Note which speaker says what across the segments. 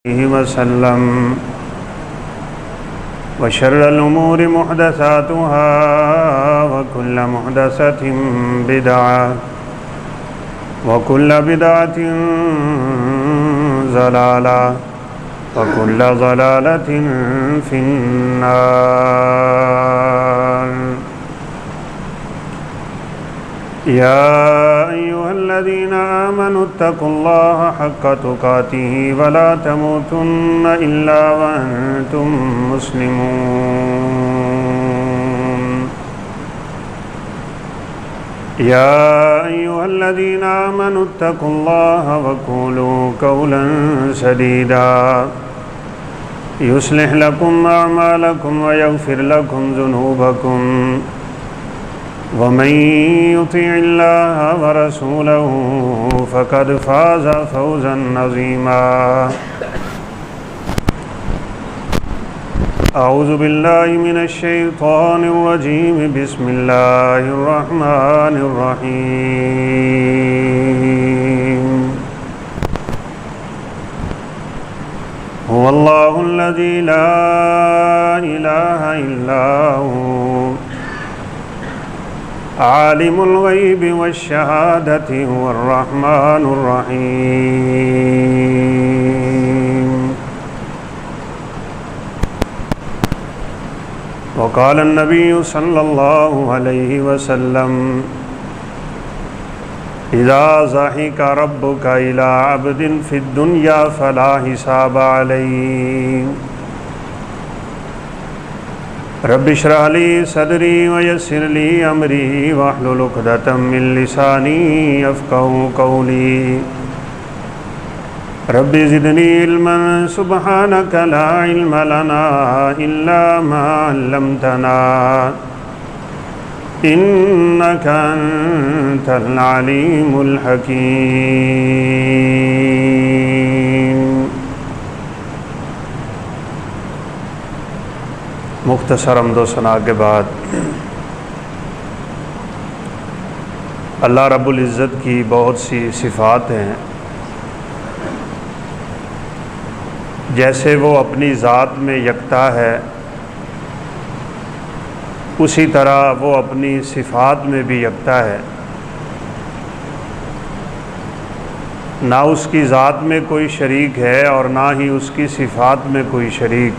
Speaker 1: وسلم وشر الأمور محدثاتها وكل محدثة بدعة وكل بدعة ضلالة وكل ضلالة في النار. يا أيها الذين آمنوا اتقوا الله حق تقاته ولا تموتن إلا وأنتم مسلمون. يا أيها الذين آمنوا اتقوا الله وقولوا قولا سديدا يصلح لكم أعمالكم ويغفر لكم ذنوبكم ومن يطع الله ورسوله فقد فاز فوزا عظيما. أعوذ بالله من الشيطان الرجيم. بسم الله الرحمن الرحيم. هو الله الذي لا إله إلا هو عالم الغيب والشهادة هو الرحمن الرحيم. وقال النبي صلى الله عليه وسلم إذا ضحك ربك إلى عبد في الدنيا فلا حساب عليه. رب اشرح لي صدري ويسر لي أمري واحلل عقدة من لساني يفقهوا قولي. رب زدني علما سبحانك لا علم لنا إلا ما علمتنا إنك أنت العليم الحكيم. مختصر حمد و ثنا کے بعد اللہ رب العزت کی بہت سی صفات ہیں. جیسے وہ اپنی ذات میں یکتا ہے اسی طرح وہ اپنی صفات میں بھی یکتا ہے. نہ اس کی ذات میں کوئی شریک ہے اور نہ ہی اس کی صفات میں کوئی شریک.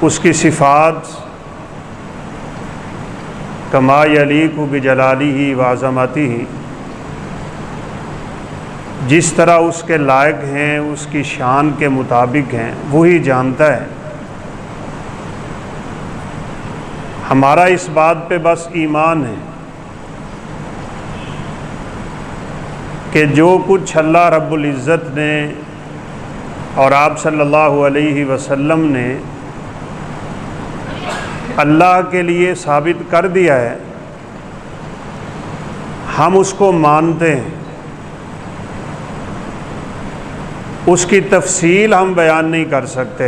Speaker 1: اس کی صفات کما یلیق بجلالہ وعظمتہ، جس طرح اس کے لائق ہیں اس کی شان کے مطابق ہیں وہی جانتا ہے. ہمارا اس بات پہ بس ایمان ہے کہ جو کچھ اللہ رب العزت نے اور آپ صلی اللہ علیہ وسلم نے اللہ کے لیے ثابت کر دیا ہے ہم اس کو مانتے ہیں. اس کی تفصیل ہم بیان نہیں کر سکتے،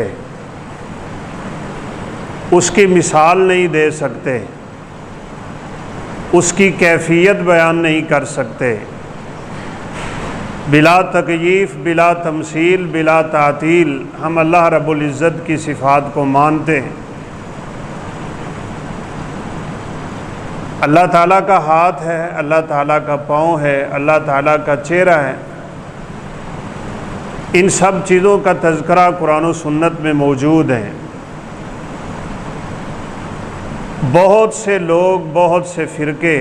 Speaker 1: اس کی مثال نہیں دے سکتے، اس کی کیفیت بیان نہیں کر سکتے. بلا تکییف، بلا تمثیل، بلا تعطیل ہم اللہ رب العزت کی صفات کو مانتے ہیں. اللہ تعالیٰ کا ہاتھ ہے، اللہ تعالیٰ کا پاؤں ہے، اللہ تعالیٰ کا چہرہ ہے. ان سب چیزوں کا تذکرہ قرآن و سنت میں موجود ہیں. بہت سے لوگ، بہت سے فرقے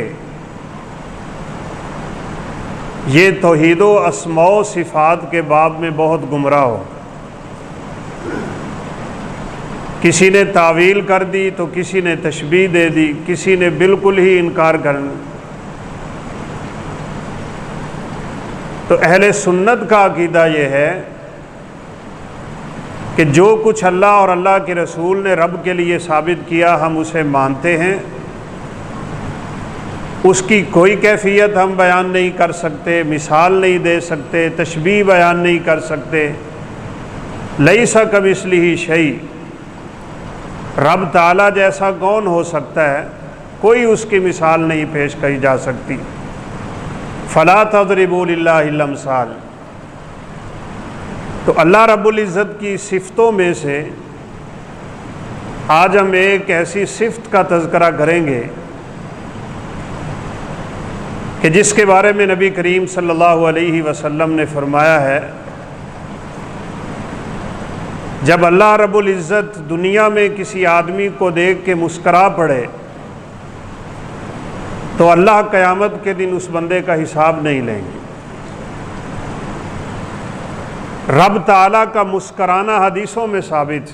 Speaker 1: یہ توحید و اسماء و صفات کے باب میں بہت گمراہ ہو. کسی نے تعویل کر دی تو کسی نے تشبیہ دے دی، کسی نے بالکل ہی انکار کر دی. تو اہل سنت کا عقیدہ یہ ہے کہ جو کچھ اللہ اور اللہ کے رسول نے رب کے لیے ثابت کیا ہم اسے مانتے ہیں. اس کی کوئی کیفیت ہم بیان نہیں کر سکتے، مثال نہیں دے سکتے، تشبیہ بیان نہیں کر سکتے. لیس کمثلہ شیء، رب تعالیٰ جیسا کون ہو سکتا ہے؟ کوئی اس کی مثال نہیں پیش کی جا سکتی. فلا تضربوا للہ الامثال۔ تو اللہ رب العزت کی صفتوں میں سے آج ہم ایک ایسی صفت کا تذکرہ کریں گے کہ جس کے بارے میں نبی کریم صلی اللہ علیہ وسلم نے فرمایا ہے، جب اللہ رب العزت دنیا میں کسی آدمی کو دیکھ کے مسکرا پڑے تو اللہ قیامت کے دن اس بندے کا حساب نہیں لیں گے۔ رب تعالیٰ کا مسکرانا حدیثوں میں ثابت،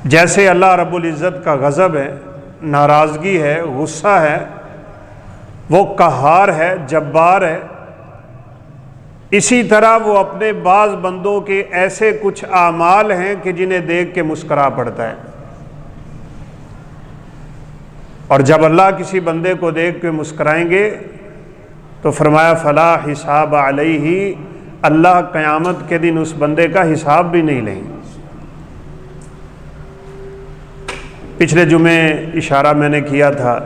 Speaker 1: جیسے اللہ رب العزت کا غضب ہے، ناراضگی ہے، غصہ ہے، وہ قہار ہے، جبار ہے، اسی طرح وہ اپنے بعض بندوں کے ایسے کچھ اعمال ہیں کہ جنہیں دیکھ کے مسکرا پڑتا ہے۔ اور جب اللہ کسی بندے کو دیکھ کے مسکرائیں گے تو فرمایا فلا حساب علیہ، اللہ قیامت کے دن اس بندے کا حساب بھی نہیں لیں گے۔ پچھلے جمعے اشارہ میں نے کیا تھا،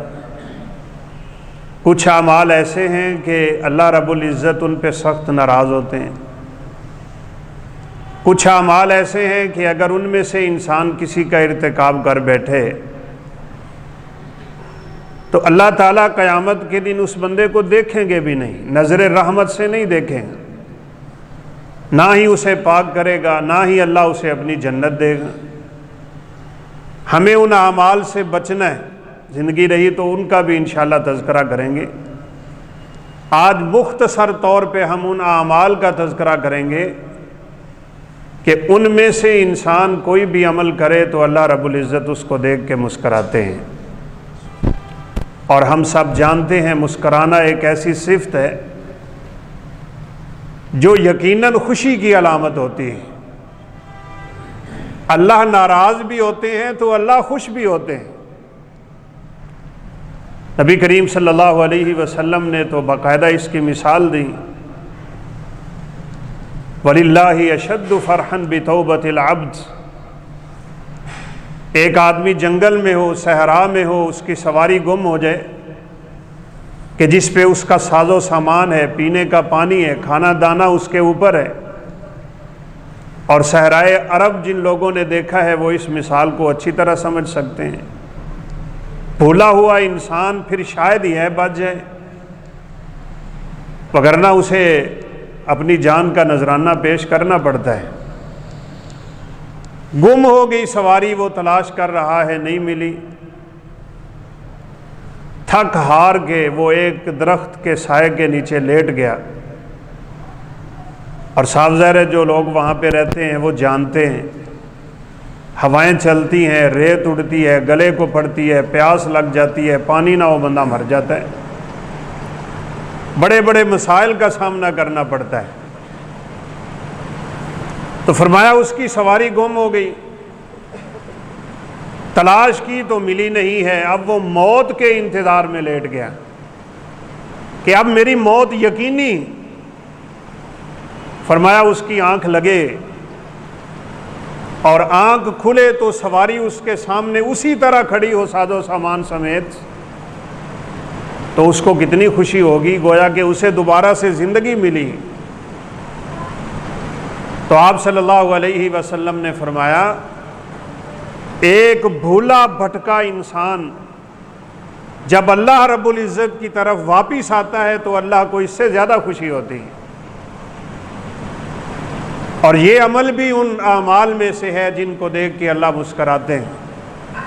Speaker 1: کچھ اعمال ایسے ہیں کہ اللہ رب العزت ان پہ سخت ناراض ہوتے ہیں، کچھ اعمال ایسے ہیں کہ اگر ان میں سے انسان کسی کا ارتکاب کر بیٹھے تو اللہ تعالیٰ قیامت کے دن اس بندے کو دیکھیں گے بھی نہیں، نظر رحمت سے نہیں دیکھیں گے، نہ ہی اسے پاک کرے گا، نہ ہی اللہ اسے اپنی جنت دے گا۔ ہمیں ان اعمال سے بچنا ہے، زندگی رہی تو ان کا بھی انشاءاللہ تذکرہ کریں گے۔ آج مختصر طور پہ ہم ان اعمال کا تذکرہ کریں گے کہ ان میں سے انسان کوئی بھی عمل کرے تو اللہ رب العزت اس کو دیکھ کے مسکراتے ہیں۔ اور ہم سب جانتے ہیں مسکرانا ایک ایسی صفت ہے جو یقیناً خوشی کی علامت ہوتی ہے۔ اللہ ناراض بھی ہوتے ہیں تو اللہ خوش بھی ہوتے ہیں۔ نبی کریم صلی اللہ علیہ وسلم نے تو باقاعدہ اس کی مثال دی، وَلِلَّهِ أَشَدُّ فَرْحًا بِتَوْبَةِ الْعَبْدِ۔ ایک آدمی جنگل میں ہو، صحرا میں ہو، اس کی سواری گم ہو جائے کہ جس پہ اس کا ساز و سامان ہے، پینے کا پانی ہے، کھانا دانا اس کے اوپر ہے، اور صحرائے عرب جن لوگوں نے دیکھا ہے وہ اس مثال کو اچھی طرح سمجھ سکتے ہیں۔ بھولا ہوا انسان پھر شاید ہی ہے بچ جائے، وگرنہ اسے اپنی جان کا نذرانہ پیش کرنا پڑتا ہے۔ گم ہو گئی سواری، وہ تلاش کر رہا ہے، نہیں ملی، تھک ہار کے وہ ایک درخت کے سائے کے نیچے لیٹ گیا۔ اور صاف ظاہر ہے جو لوگ وہاں پہ رہتے ہیں وہ جانتے ہیں، ہوائیں چلتی ہیں، ریت اڑتی ہے، گلے کو پڑتی ہے، پیاس لگ جاتی ہے، پانی نہ ہو بندہ مر جاتا ہے، بڑے بڑے مسائل کا سامنا کرنا پڑتا ہے۔ تو فرمایا اس کی سواری گم ہو گئی، تلاش کی تو ملی نہیں ہے، اب وہ موت کے انتظار میں لیٹ گیا کہ اب میری موت یقینی۔ فرمایا اس کی آنکھ لگے اور آنکھ کھلے تو سواری اس کے سامنے اسی طرح کھڑی ہو ساز و سامان سمیت، تو اس کو کتنی خوشی ہوگی، گویا کہ اسے دوبارہ سے زندگی ملی۔ تو آپ صلی اللہ علیہ وسلم نے فرمایا ایک بھولا بھٹکا انسان جب اللہ رب العزت کی طرف واپس آتا ہے تو اللہ کو اس سے زیادہ خوشی ہوتی ہے۔ اور یہ عمل بھی ان اعمال میں سے ہے جن کو دیکھ کے اللہ مسکراتے ہیں۔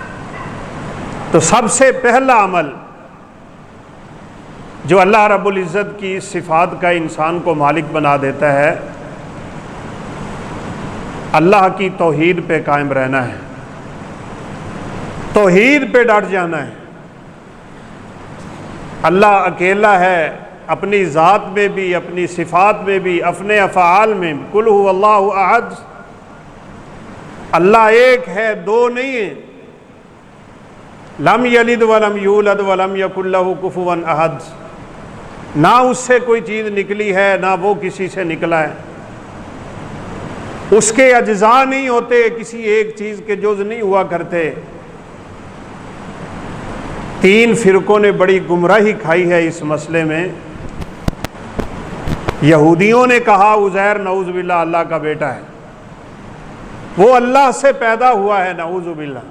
Speaker 1: تو سب سے پہلا عمل جو اللہ رب العزت کی صفات کا انسان کو مالک بنا دیتا ہے، اللہ کی توحید پہ قائم رہنا ہے، توحید پہ ڈٹ جانا ہے۔ اللہ اکیلا ہے، اپنی ذات میں بھی، اپنی صفات میں بھی، اپنے افعال میں بھی۔ قل هو اللہ احد، اللہ ایک ہے، دو نہیں ہے۔ لم یلد ولم یولد ولم یکن لہ کفوا احد، نہ اس سے کوئی چیز نکلی ہے نہ وہ کسی سے نکلا ہے، اس کے اجزاء نہیں ہوتے، کسی ایک چیز کے جز نہیں ہوا کرتے۔ تین فرقوں نے بڑی گمراہی کھائی ہے اس مسئلے میں۔ یہودیوں نے کہا عزیر نعوذ باللہ اللہ کا بیٹا ہے، وہ اللہ سے پیدا ہوا ہے نعوذ باللہ۔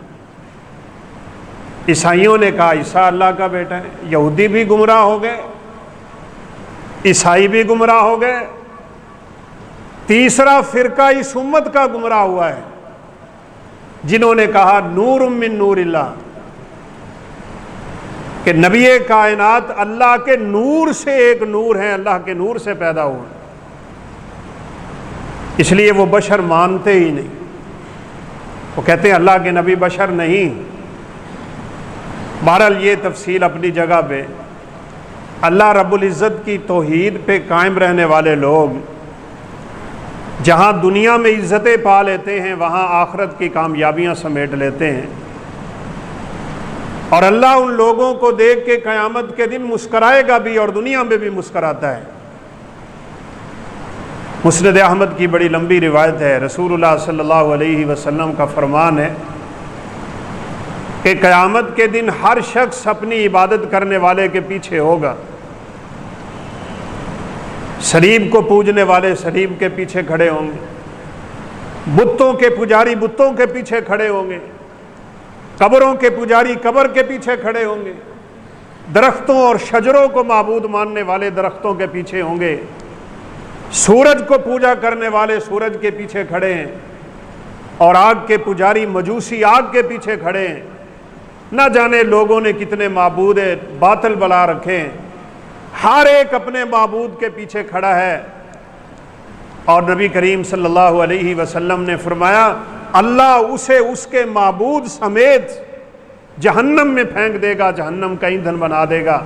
Speaker 1: عیسائیوں نے کہا عیسیٰ اللہ کا بیٹا ہے۔ یہودی بھی گمراہ ہو گئے، عیسائی بھی گمراہ ہو گئے، تیسرا فرقہ اس امت کا گمراہ ہوا ہے جنہوں نے کہا نور من نور اللہ، کہ نبی کائنات اللہ کے نور سے ایک نور ہے، اللہ کے نور سے پیدا ہوا، اس لیے وہ بشر مانتے ہی نہیں۔ وہ کہتے ہیں اللہ کے نبی بشر نہیں۔ بہرحال یہ تفصیل اپنی جگہ پہ۔ اللہ رب العزت کی توحید پہ قائم رہنے والے لوگ جہاں دنیا میں عزتیں پا لیتے ہیں وہاں آخرت کی کامیابیاں سمیٹ لیتے ہیں، اور اللہ ان لوگوں کو دیکھ کے قیامت کے دن مسکرائے گا بھی اور دنیا میں بھی مسکراتا ہے۔ مسند احمد کی بڑی لمبی روایت ہے، رسول اللہ صلی اللہ علیہ وسلم کا فرمان ہے کہ قیامت کے دن ہر شخص اپنی عبادت کرنے والے کے پیچھے ہوگا۔ صلیب کو پوجنے والے صلیب کے پیچھے کھڑے ہوں گے، بتوں کے پجاری بتوں کے پیچھے کھڑے ہوں گے، قبروں کے پجاری قبر کے پیچھے کھڑے ہوں گے، درختوں اور شجروں کو معبود ماننے والے درختوں کے پیچھے ہوں گے، سورج کو پوجا کرنے والے سورج کے پیچھے کھڑے ہیں، اور آگ کے پجاری مجوسی آگ کے پیچھے کھڑے ہیں۔ نہ جانے لوگوں نے کتنے معبود باطل بنا رکھے ہیں، ہر ایک اپنے معبود کے پیچھے کھڑا ہے۔ اور نبی کریم صلی اللہ علیہ وسلم نے فرمایا اللہ اسے اس کے معبود سمیت جہنم میں پھینک دے گا، جہنم کا ایندھن بنا دے گا،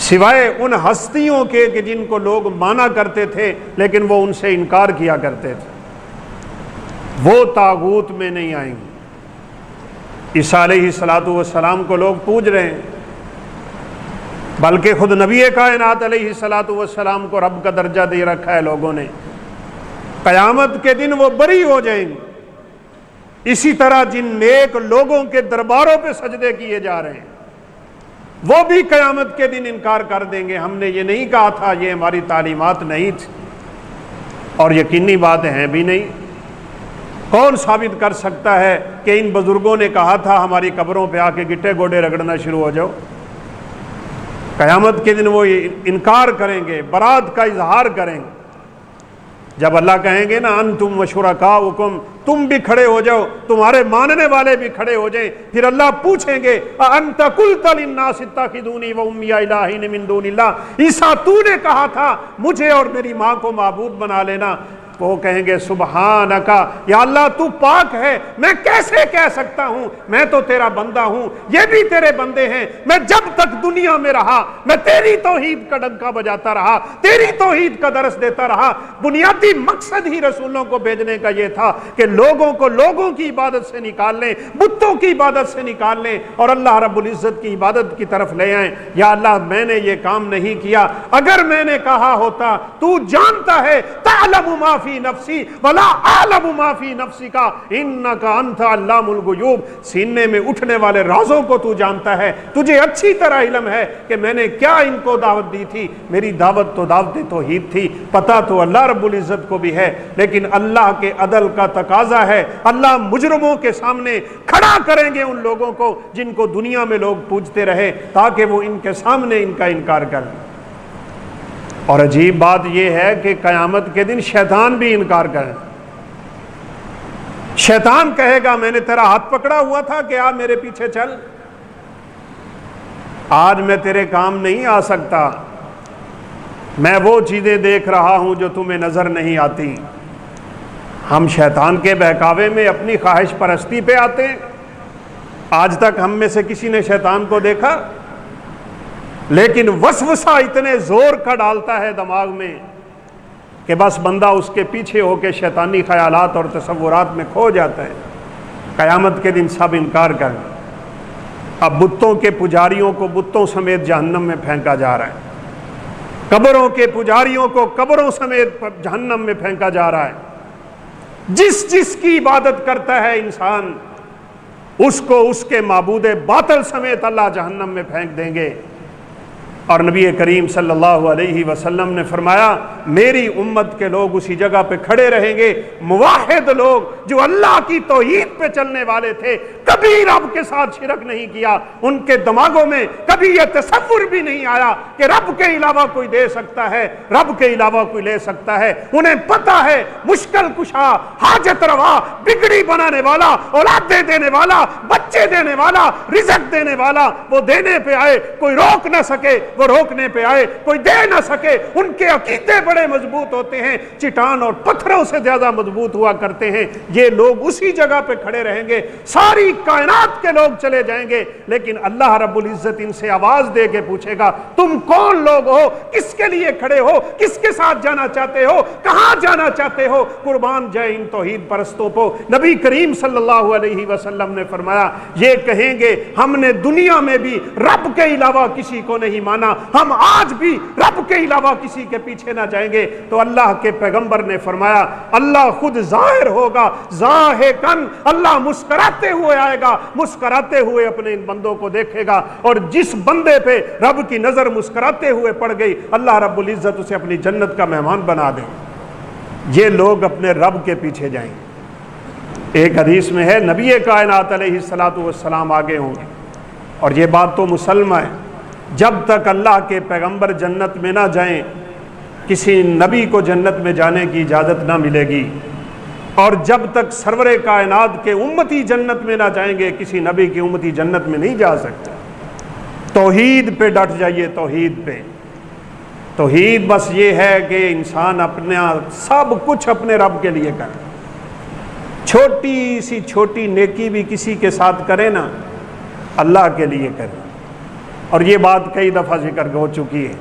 Speaker 1: سوائے ان ہستیوں کے کہ جن کو لوگ مانا کرتے تھے لیکن وہ ان سے انکار کیا کرتے تھے، وہ طاغوت میں نہیں آئیں گے۔ عیسیٰ علیہ السلام کو لوگ پوج رہے ہیں، بلکہ خود نبی کائنات علیہ السلام کو رب کا درجہ دے رکھا ہے لوگوں نے۔ قیامت کے دن وہ بری ہو جائیں گے۔ اسی طرح جن نیک لوگوں کے درباروں پہ سجدے کیے جا رہے ہیں وہ بھی قیامت کے دن انکار کر دیں گے، ہم نے یہ نہیں کہا تھا، یہ ہماری تعلیمات نہیں تھی، اور یقینی بات ہے بھی نہیں۔ کون ثابت کر سکتا ہے کہ ان بزرگوں نے کہا تھا ہماری قبروں پہ آ کے گٹے گوڑے رگڑنا شروع ہو جاؤ؟ قیامت کے دن وہ انکار کریں گے، برات کا اظہار کریں گے۔ جب اللہ کہیں گے نا انتم وشرکاؤکم، تم بھی کھڑے ہو جاؤ، تمہارے ماننے والے بھی کھڑے ہو جائیں، پھر اللہ پوچھیں گے انت قلت للناس اتخذونی وامي الہین من دون اللہ، عیسیٰ تو نے کہا تھا مجھے اور میری ماں کو معبود بنا لینا۔ وہ کہیں گے سبحانک، یا اللہ تو پاک ہے، میں کیسے کہہ سکتا ہوں، میں تو تیرا بندہ ہوں، یہ بھی تیرے بندے ہیں، میں جب تک دنیا میں رہا میں تیری توحید کا ڈنکا بجاتا رہا، تیری توحید کا درس دیتا رہا۔ بنیادی مقصد ہی رسولوں کو بھیجنے کا یہ تھا کہ لوگوں کو لوگوں کی عبادت سے نکال لیں، بتوں کی عبادت سے نکال لیں اور اللہ رب العزت کی عبادت کی طرف لے آئیں۔ یا اللہ میں نے یہ کام نہیں کیا، اگر میں نے کہا ہوتا تو جانتا ہے، تعلم ما فی نفسی ولا اعلم ما فی نفسک انک انت علام الغیوب، سینے میں اٹھنے والے رازوں کو تو جانتا ہے، تجھے اچھی طرح علم ہے کہ میں نے کیا ان کو دعوت دی تھی۔ میری دعوت تو دعوت توحید تھی، پتہ تو اللہ رب العزت کو بھی ہے، لیکن اللہ کے عدل کا تقاضا ہے، اللہ مجرموں کے سامنے کھڑا کریں گے ان لوگوں کو جن کو دنیا میں لوگ پوجتے رہے، تاکہ وہ ان کے سامنے ان کا انکار کریں۔ اور عجیب بات یہ ہے کہ قیامت کے دن شیطان بھی انکار کرے۔ شیطان کہے گا میں نے تیرا ہاتھ پکڑا ہوا تھا کہ آ میرے پیچھے چل، آج میں تیرے کام نہیں آ سکتا، میں وہ چیزیں دیکھ رہا ہوں جو تمہیں نظر نہیں آتی۔ ہم شیطان کے بہکاوے میں اپنی خواہش پرستی پہ آتے ہیں۔ آج تک ہم میں سے کسی نے شیطان کو دیکھا؟ لیکن وسوسہ اتنے زور کا ڈالتا ہے دماغ میں کہ بس بندہ اس کے پیچھے ہو کے شیطانی خیالات اور تصورات میں کھو جاتا ہے۔ قیامت کے دن سب انکار کریں۔ اب بتوں کے پجاریوں کو بتوں سمیت جہنم میں پھینکا جا رہا ہے، قبروں کے پجاریوں کو قبروں سمیت جہنم میں پھینکا جا رہا ہے۔ جس جس کی عبادت کرتا ہے انسان، اس کو اس کے معبود باطل سمیت اللہ جہنم میں پھینک دیں گے۔ اور نبی کریم صلی اللہ علیہ وسلم نے فرمایا میری امت کے لوگ اسی جگہ پہ کھڑے رہیں گے، موحد لوگ جو اللہ کی توحید پہ چلنے والے تھے، کبھی رب کے ساتھ شرک نہیں کیا، ان کے دماغوں میں کبھی یہ تصور بھی نہیں آیا کہ رب کے علاوہ کوئی دے سکتا ہے، رب کے علاوہ کوئی لے سکتا ہے۔ انہیں پتہ ہے مشکل کشا، حاجت روا، بگڑی بنانے والا، اولادیں دینے والا، بچے دینے والا، رزق دینے والا، وہ دینے پہ آئے کوئی روک نہ سکے، وہ روکنے پہ آئے کوئی دے نہ سکے۔ ان کے عقیدے بڑے مضبوط ہوتے ہیں، چٹان اور پتھروں سے زیادہ مضبوط ہوا کرتے ہیں۔ یہ لوگ اسی جگہ پہ کھڑے رہیں گے، ساری کائنات کے لوگ چلے جائیں گے، لیکن اللہ رب العزت ان سے آواز دے کے پوچھے گا تم کون لوگ ہو، کس کے لیے کھڑے ہو، کس کے ساتھ جانا چاہتے ہو، کہاں جانا چاہتے ہو؟ قربان جائے ان توحید پرستوں کو۔ نبی کریم صلی اللہ علیہ وسلم نے فرمایا یہ کہیں گے ہم نے دنیا میں بھی رب کے علاوہ کسی کو نہیں مانا، ہم آج بھی رب کے علاوہ کسی کے پیچھے نہ جائیں گے۔ تو اللہ کے پیغمبر نے فرمایا اللہ خود ظاہر ہوگا، ضاحکن، اللہ مسکراتے ہوئے آئے گا، مسکراتے ہوئے اپنے ان بندوں کو دیکھے گا، اور جس بندے پہ رب کی نظر مسکراتے ہوئے پڑ گئی اللہ رب العزت اسے اپنی جنت کا مہمان بنا دے۔ یہ لوگ اپنے رب کے پیچھے جائیں گے۔ ایک حدیث میں ہے نبی کائنات علیہ الصلوۃ والسلام آگے ہوں گے، اور یہ بات تو مسلمہ ہے، جب تک اللہ کے پیغمبر جنت میں نہ جائیں کسی نبی کو جنت میں جانے کی اجازت نہ ملے گی، اور جب تک سرور کائنات کے امتی جنت میں نہ جائیں گے کسی نبی کی امتی جنت میں نہیں جا سکتے۔ توحید پہ ڈٹ جائیے، توحید پہ۔ توحید بس یہ ہے کہ انسان اپنا سب کچھ اپنے رب کے لیے کرے، چھوٹی سی چھوٹی نیکی بھی کسی کے ساتھ کرے نا اللہ کے لیے کرے۔ اور یہ بات کئی دفعہ ذکر ہو چکی ہے،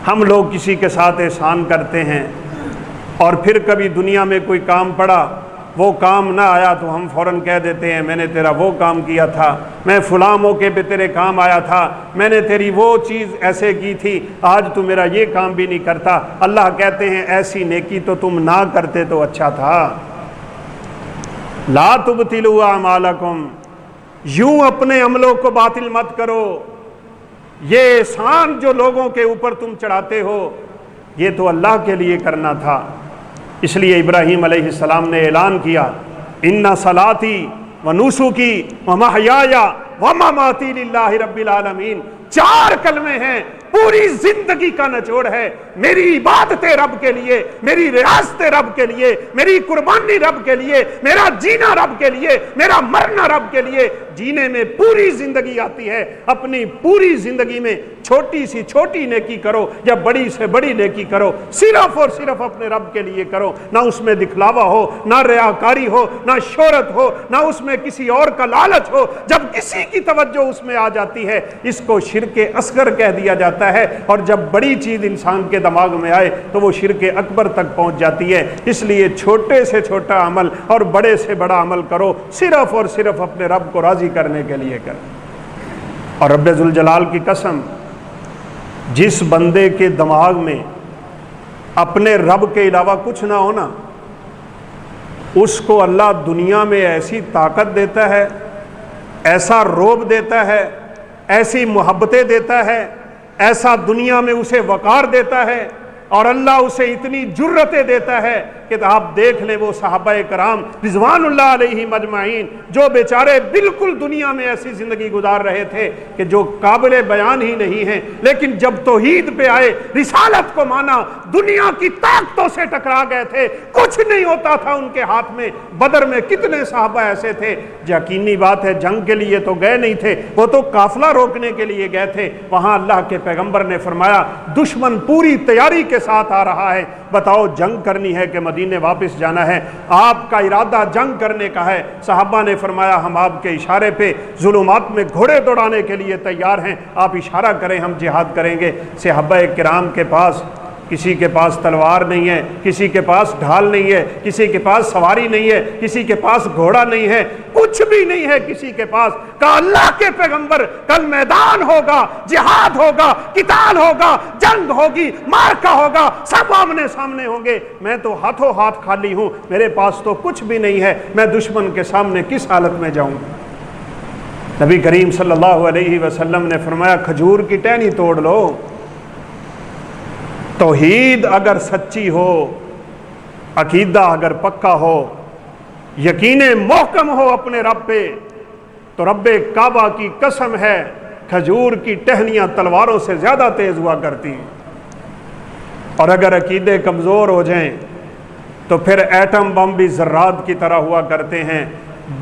Speaker 1: ہم لوگ کسی کے ساتھ احسان کرتے ہیں اور پھر کبھی دنیا میں کوئی کام پڑا، وہ کام نہ آیا تو ہم فوراً کہہ دیتے ہیں میں نے تیرا وہ کام کیا تھا، میں فلاں موقع پہ تیرے کام آیا تھا، میں نے تیری وہ چیز ایسے کی تھی، آج تو میرا یہ کام بھی نہیں کرتا۔ اللہ کہتے ہیں ایسی نیکی تو تم نہ کرتے تو اچھا تھا۔ لا تبطلوا اعمالکم، یوں اپنے عملوں کو باطل مت کرو، یہ احسان جو لوگوں کے اوپر تم چڑھاتے ہو یہ تو اللہ کے لیے کرنا تھا۔ اس لیے ابراہیم علیہ السلام نے اعلان کیا ان صلاتی و نسکی و محیای و مماتی للہ رب العالمین۔ 4 کلمے ہیں، پوری زندگی کا نچوڑ ہے، میری عبادت رب کے لیے، میری ریاست رب کے لیے، میری قربانی رب کے لیے، میرا جینا رب کے لیے، میرا مرنا رب کے لیے۔ جینے میں پوری زندگی آتی ہے، اپنی پوری زندگی میں چھوٹی سی چھوٹی نیکی کرو یا بڑی سے بڑی نیکی کرو، صرف اور صرف اپنے رب کے لیے کرو، نہ اس میں دکھلاوا ہو، نہ ریاکاری ہو، نہ شہرت ہو، نہ اس میں کسی اور کا لالچ ہو۔ جب کسی کی توجہ اس میں آ جاتی ہے اس کو شرک اصغر کہہ دیا جاتا ہے، اور جب بڑی چیز انسان کے دماغ میں آئے تو وہ شرک اکبر تک پہنچ جاتی ہے۔ اس لیے چھوٹے سے چھوٹا عمل اور بڑے سے بڑا عمل کرو، صرف اور صرف اپنے رب کو راضی کرنے کے لیے کرو۔ اور رب ذوالجلال کی قسم، جس بندے کے دماغ میں اپنے رب کے علاوہ کچھ نہ ہونا، اس کو اللہ دنیا میں ایسی طاقت دیتا ہے، ایسا رعب دیتا ہے، ایسی محبتیں دیتا ہے، ایسا دنیا میں اسے وقار دیتا ہے، اور اللہ اسے اتنی جرتیں دیتا ہے کہ آپ دیکھ لیں وہ صحابہ کرام رضوان اللہ علیہم اجمعین جو بیچارے بالکل دنیا میں ایسی زندگی گزار رہے تھے کہ جو قابل بیان ہی نہیں ہیں، لیکن جب توحید پہ آئے، رسالت کو مانا، دنیا کی طاقتوں سے ٹکرا گئے تھے، کچھ نہیں ہوتا تھا ان کے ہاتھ میں۔ بدر میں کتنے صحابہ ایسے تھے، یقینی بات ہے جنگ کے لیے تو گئے نہیں تھے، وہ تو قافلہ روکنے کے لیے گئے تھے۔ وہاں اللہ کے پیغمبر نے فرمایا دشمن پوری تیاری کے ساتھ آ رہا ہے، بتاؤ جنگ کرنی ہے کہ مدینے واپس جانا ہے؟ آپ کا ارادہ جنگ کرنے کا ہے۔ صحابہ نے فرمایا ہم آپ کے اشارے پہ ظلمات میں گھوڑے دوڑانے کے لیے تیار ہیں، آپ اشارہ کریں ہم جہاد کریں گے۔ صحابہ کرام کے پاس کسی کے پاس تلوار نہیں ہے، کسی کے پاس ڈھال نہیں ہے، کسی کے پاس سواری نہیں ہے، کسی کے پاس گھوڑا نہیں ہے، کچھ بھی نہیں ہے کسی کے پاس۔ کہا اللہ کے پیغمبر کل میدان ہوگا، جہاد ہوگا، قتال ہوگا، جنگ ہوگی، مارکا ہوگا، سب آمنے سامنے ہوں گے، میں تو ہاتھوں ہاتھ خالی ہوں، میرے پاس تو کچھ بھی نہیں ہے، میں دشمن کے سامنے کس حالت میں جاؤں؟ نبی کریم صلی اللہ علیہ وسلم نے فرمایا کھجور کی ٹہنی توڑ لو۔ توحید اگر سچی ہو، عقیدہ اگر پکا ہو، یقین محکم ہو اپنے رب پہ، تو رب کعبہ کی قسم ہے کھجور کی ٹہنیاں تلواروں سے زیادہ تیز ہوا کرتی ہیں، اور اگر عقیدے کمزور ہو جائیں تو پھر ایٹم بم بھی ذرات کی طرح ہوا کرتے ہیں۔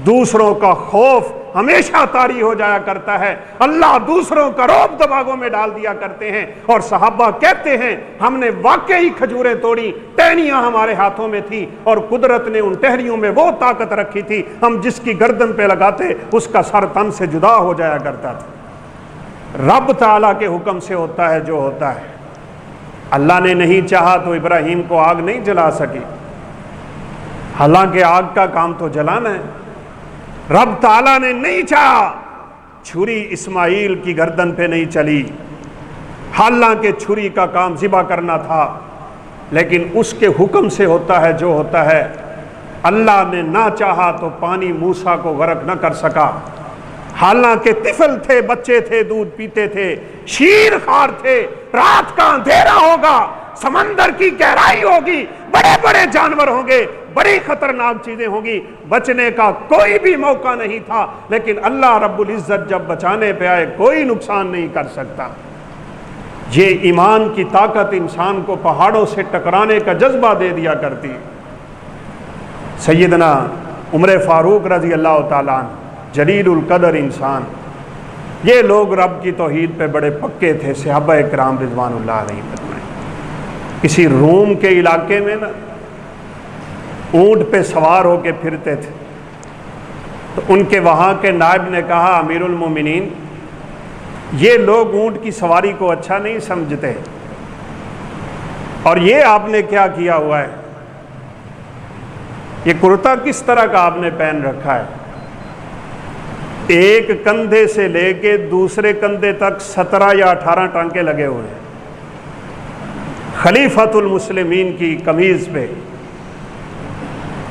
Speaker 1: دوسروں کا خوف ہمیشہ طاری ہو جایا کرتا ہے، اللہ دوسروں کا رعب دماغوں میں ڈال دیا کرتے ہیں۔ اور صحابہ کہتے ہیں ہم نے واقعی کھجوریں توڑی، ٹہنیاں ہمارے ہاتھوں میں تھی، اور قدرت نے ان ٹہنیوں میں وہ طاقت رکھی تھی، ہم جس کی گردن پہ لگاتے اس کا سر تن سے جدا ہو جایا کرتا تھا۔ رب تعالیٰ کے حکم سے ہوتا ہے جو ہوتا ہے۔ اللہ نے نہیں چاہا تو ابراہیم کو آگ نہیں جلا سکی، حالانکہ آگ کا کام تو جلانا ہے۔ رب تعالیٰ نے نہیں چاہا، چھری اسماعیل کی گردن پہ نہیں چلی، حالانکہ چھری کا کام ذبح کرنا تھا، لیکن اس کے حکم سے ہوتا ہے جو ہوتا ہے۔ اللہ نے نہ چاہا تو پانی موسیٰ کو غرق نہ کر سکا، حالانکہ طفل تھے، بچے تھے، دودھ پیتے تھے، شیر خوار تھے، رات کا اندھیرا ہوگا، سمندر کی گہرائی ہوگی، بڑے بڑے جانور ہوں گے، بڑی خطرناک چیزیں ہوں گی، بچنے کا کوئی بھی موقع نہیں تھا، لیکن اللہ رب العزت جب بچانے پہ آئے کوئی نقصان نہیں کر سکتا۔ یہ ایمان کی طاقت انسان کو پہاڑوں سے ٹکرانے کا جذبہ دے دیا کرتی۔ سیدنا عمر فاروق رضی اللہ تعالیٰ عنہ، جلیل القدر انسان، یہ لوگ رب کی توحید پہ بڑے پکے تھے، صحابہ کرام رضوان اللہ علیہ مجمعین۔ کسی روم کے علاقے میں نا اونٹ پہ سوار ہو کے پھرتے تھے، تو ان کے وہاں کے نائب نے کہا امیر المومنین یہ لوگ اونٹ کی سواری کو اچھا نہیں سمجھتے، اور یہ آپ نے کیا کیا ہوا ہے، یہ کرتا کس طرح کا آپ نے پہن رکھا ہے، ایک کندھے سے لے کے دوسرے کندھے تک 17 یا 18 ٹانکے لگے ہوئے ہیں، خلیفۃ المسلمین کی قمیض پہ۔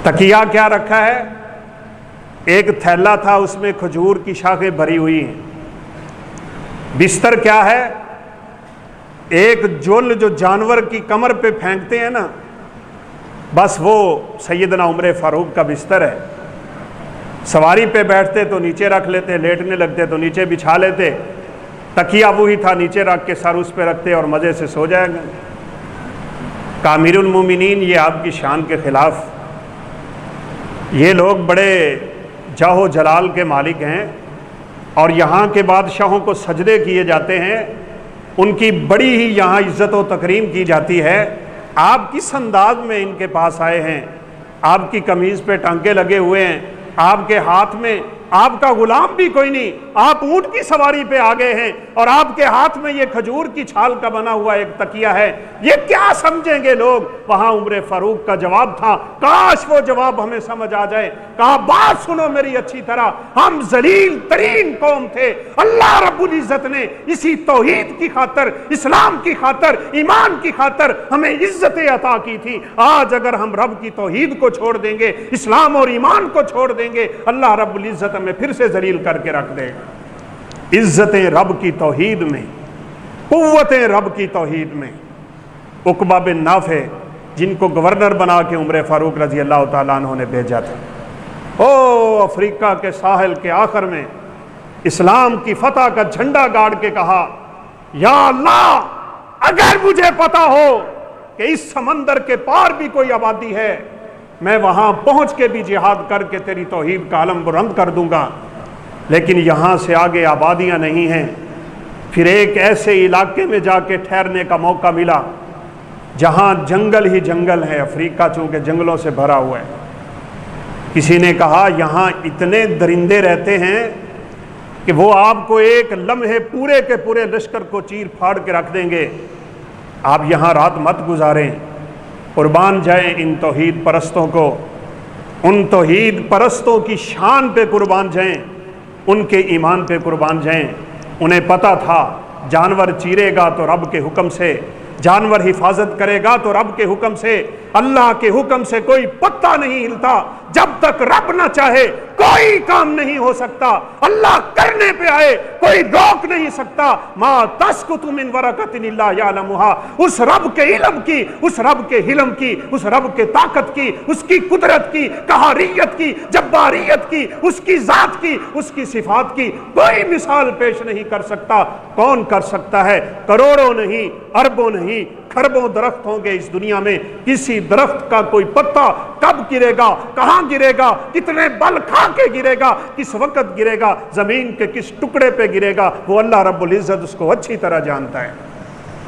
Speaker 1: تکیہ کیا رکھا ہے، ایک تھیلا تھا اس میں کھجور کی شاخیں بھری ہوئی ہیں۔ بستر کیا ہے، ایک جول جو جانور کی کمر پہ پھینکتے ہیں نا، بس وہ سیدنا عمر فاروق کا بستر ہے۔ سواری پہ بیٹھتے تو نیچے رکھ لیتے، لیٹنے لگتے تو نیچے بچھا لیتے، تکیہ وہی تھا، نیچے رکھ کے سر اس پہ رکھتے اور مزے سے سو جائے گا۔ امیر المومنین یہ آپ کی شان کے خلاف، یہ لوگ بڑے جاہ و جلال کے مالک ہیں، اور یہاں کے بادشاہوں کو سجدے کیے جاتے ہیں، ان کی بڑی ہی یہاں عزت و تکریم کی جاتی ہے۔ آپ کس انداز میں ان کے پاس آئے ہیں، آپ کی قمیض پہ ٹانکے لگے ہوئے ہیں، آپ کے ہاتھ میں آپ کا غلام بھی کوئی نہیں، آپ اونٹ کی سواری پہ آ گئے ہیں، اور آپ کے ہاتھ میں یہ کھجور کی چھال کا بنا ہوا ایک تکیہ ہے، یہ کیا سمجھیں گے لوگ؟ وہاں عمر فاروق کا جواب تھا، کاش وہ جواب ہمیں سمجھ آ جائے۔ کہا بات سنو میری اچھی طرح، ہم ذلیل ترین قوم تھے، اللہ رب العزت نے اسی توحید کی خاطر، اسلام کی خاطر، ایمان کی خاطر ہمیں عزتیں عطا کی تھی۔ آج اگر ہم رب کی توحید کو چھوڑ دیں گے، اسلام اور ایمان کو چھوڑ دیں گے، اللہ رب العزت ہمیں پھر سے ذلیل کر کے رکھ دے گا۔ عزتیں رب کی توحید میں، قوتیں رب کی توحید میں۔ عقبہ بن نافع جن کو گورنر بنا کے عمر فاروق رضی اللہ تعالیٰ عنہ نے بھیجا تھا، افریقہ کے ساحل کے آخر میں اسلام کی فتح کا جھنڈا گاڑ کے کہا، یا اللہ اگر مجھے پتا ہو کہ اس سمندر کے پار بھی کوئی آبادی ہے، میں وہاں پہنچ کے بھی جہاد کر کے تیری توحید کا علم بلند کر دوں گا، لیکن یہاں سے آگے آبادیاں نہیں ہیں۔ پھر ایک ایسے علاقے میں جا کے ٹھہرنے کا موقع ملا جہاں جنگل ہی جنگل ہے، افریقہ چونکہ جنگلوں سے بھرا ہوا ہے۔ کسی نے کہا یہاں اتنے درندے رہتے ہیں کہ وہ آپ کو ایک لمحے پورے کے پورے لشکر کو چیر پھاڑ کے رکھ دیں گے، آپ یہاں رات مت گزاریں، قربان جائیں ان توحید پرستوں کو، ان توحید پرستوں کی شان پہ قربان جائیں، ان کے ایمان پہ قربان جائیں۔ انہیں پتہ تھا جانور چیرے گا تو رب کے حکم سے، جانور حفاظت کرے گا تو رب کے حکم سے، اللہ کے حکم سے کوئی پتا نہیں ہلتا، جب تک رب نہ چاہے کوئی کام نہیں ہو سکتا، اللہ کرنے پہ آئے کوئی روک نہیں سکتا۔ ما تسقط من ورقۃ الا یعلمها، اس رب کے علم کی، اس رب کے حلم کی، اس رب کے طاقت کی، اس کی قدرت کی، قہاریت کی، جباریت کی، اس کی ذات کی، اس کی صفات کی کوئی مثال پیش نہیں کر سکتا۔ کون کر سکتا ہے؟ کروڑوں نہیں، اربوں نہیں، کھربوں درخت ہوں گے اس دنیا میں، کسی درخت کا کوئی پتا کب گرے گا، کہاں گرے گا، کتنے بل کھا کے گرے گا، کس وقت گرے گا، زمین کے کس ٹکڑے پہ گرے گا، وہ اللہ رب العزت اس کو اچھی طرح جانتا ہے۔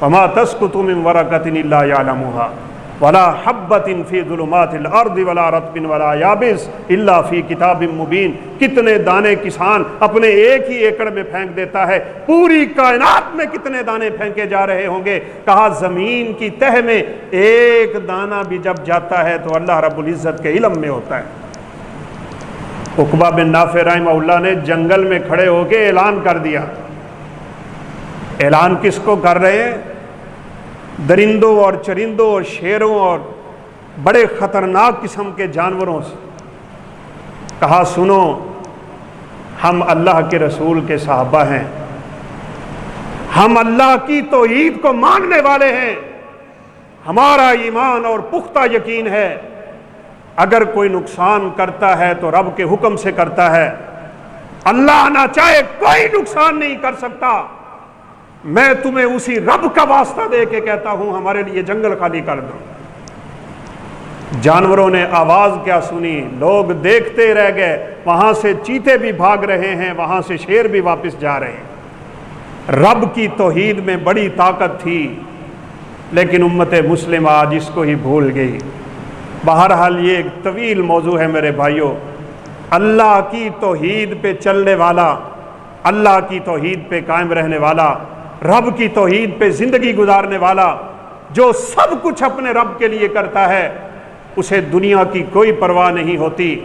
Speaker 1: وما تسقط من ورقۃ الا یعلمها ولا حبۃ فی ظلمات الارض ولا رطب ولا یابس الا فی کتاب مبین۔ کتنے دانے کسان اپنے ایک ہی ایکڑ میں پھینک دیتا ہے، پوری کائنات میں کتنے دانے پھینکے جا رہے ہوں گے۔ کہا زمین کی تہ میں ایک دانہ بھی جب جاتا ہے تو اللہ رب العزت کے علم میں ہوتا ہے۔ عقبہ بن نافع رحمہ اللہ نے جنگل میں کھڑے ہو کے اعلان کر دیا۔ اعلان کس کو کر رہے ہیں؟ درندوں اور چرندوں اور شیروں اور بڑے خطرناک قسم کے جانوروں سے۔ کہا سنو، ہم اللہ کے رسول کے صحابہ ہیں، ہم اللہ کی توحید کو ماننے والے ہیں، ہمارا ایمان اور پختہ یقین ہے اگر کوئی نقصان کرتا ہے تو رب کے حکم سے کرتا ہے، اللہ نہ چاہے کوئی نقصان نہیں کر سکتا۔ میں تمہیں اسی رب کا واسطہ دے کے کہتا ہوں ہمارے لیے جنگل خالی کر دو۔ جانوروں نے آواز کیا سنی، لوگ دیکھتے رہ گئے، وہاں سے چیتے بھی بھاگ رہے ہیں، وہاں سے شیر بھی واپس جا رہے ہیں۔ رب کی توحید میں بڑی طاقت تھی، لیکن امت مسلمہ آج اس کو ہی بھول گئی۔ بہرحال یہ ایک طویل موضوع ہے میرے بھائیوں۔ اللہ کی توحید پہ چلنے والا، اللہ کی توحید پہ قائم رہنے والا، رب کی توحید پہ زندگی گزارنے والا، جو سب کچھ اپنے رب کے لیے کرتا ہے، اسے دنیا کی کوئی پرواہ نہیں ہوتی۔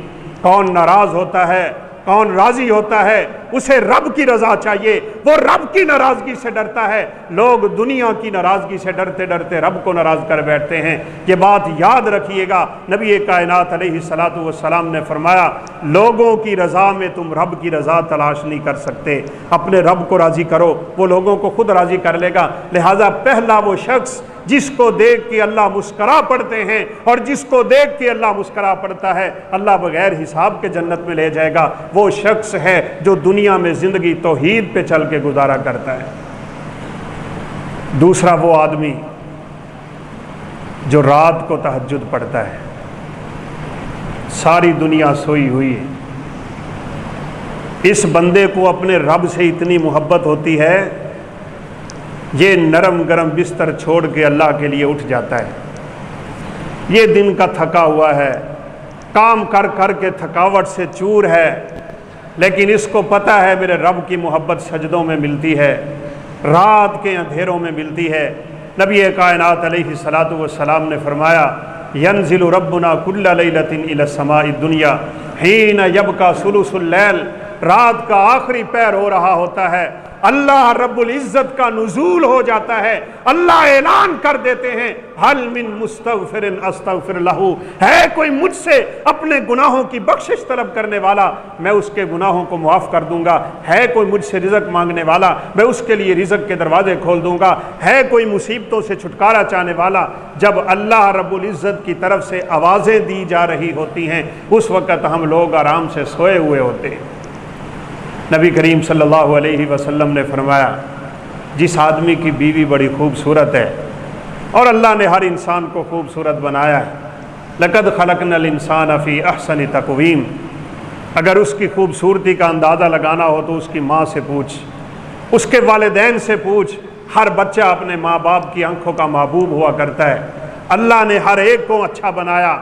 Speaker 1: کون ناراض ہوتا ہے، کون راضی ہوتا ہے، اسے رب کی رضا چاہیے، وہ رب کی ناراضگی سے ڈرتا ہے۔ لوگ دنیا کی ناراضگی سے ڈرتے ڈرتے رب کو ناراض کر بیٹھتے ہیں۔ یہ بات یاد رکھیے گا، نبی کائنات علیہ الصلوۃ والسلام نے فرمایا لوگوں کی رضا میں تم رب کی رضا تلاش نہیں کر سکتے، اپنے رب کو راضی کرو، وہ لوگوں کو خود راضی کر لے گا۔ لہذا پہلا وہ شخص جس کو دیکھ کے اللہ مسکرا پڑتے ہیں اور جس کو دیکھ کے اللہ مسکرا پڑتا ہے، اللہ بغیر حساب کے جنت میں لے جائے گا، وہ شخص ہے جو دنیا میں زندگی توحید پہ چل کے گزارا کرتا ہے۔ دوسرا وہ آدمی جو رات کو تہجد پڑھتا ہے، ساری دنیا سوئی ہوئی ہے، اس بندے کو اپنے رب سے اتنی محبت ہوتی ہے، یہ نرم گرم بستر چھوڑ کے اللہ کے لیے اٹھ جاتا ہے۔ یہ دن کا تھکا ہوا ہے، کام کر کر کے تھکاوٹ سے چور ہے، لیکن اس کو پتہ ہے میرے رب کی محبت سجدوں میں ملتی ہے، رات کے اندھیروں میں ملتی ہے۔ نبی کائنات علیہ الصلوۃ والسلام نے فرمایا ینزل ربنا کل لیلۃ الی السماء الدنیا حین یبقى ثلث اللیل، رات کا آخری پہر ہو رہا ہوتا ہے، اللہ رب العزت کا نزول ہو جاتا ہے، اللہ اعلان کر دیتے ہیں حل من مستغفر استغفر لہ، ہے کوئی مجھ سے اپنے گناہوں کی بخشش طلب کرنے والا، میں اس کے گناہوں کو معاف کر دوں گا، ہے کوئی مجھ سے رزق مانگنے والا، میں اس کے لیے رزق کے دروازے کھول دوں گا، ہے کوئی مصیبتوں سے چھٹکارا چاہنے والا۔ جب اللہ رب العزت کی طرف سے آوازیں دی جا رہی ہوتی ہیں، اس وقت ہم لوگ آرام سے سوئے ہوئے ہوتے ہیں۔ نبی کریم صلی اللہ علیہ وسلم نے فرمایا جس آدمی کی بیوی بڑی خوبصورت ہے، اور اللہ نے ہر انسان کو خوبصورت بنایا ہے، لقد خلقنا الانسان فی احسن تقویم، اگر اس کی خوبصورتی کا اندازہ لگانا ہو تو اس کی ماں سے پوچھ، اس کے والدین سے پوچھ، ہر بچہ اپنے ماں باپ کی آنکھوں کا محبوب ہوا کرتا ہے، اللہ نے ہر ایک کو اچھا بنایا۔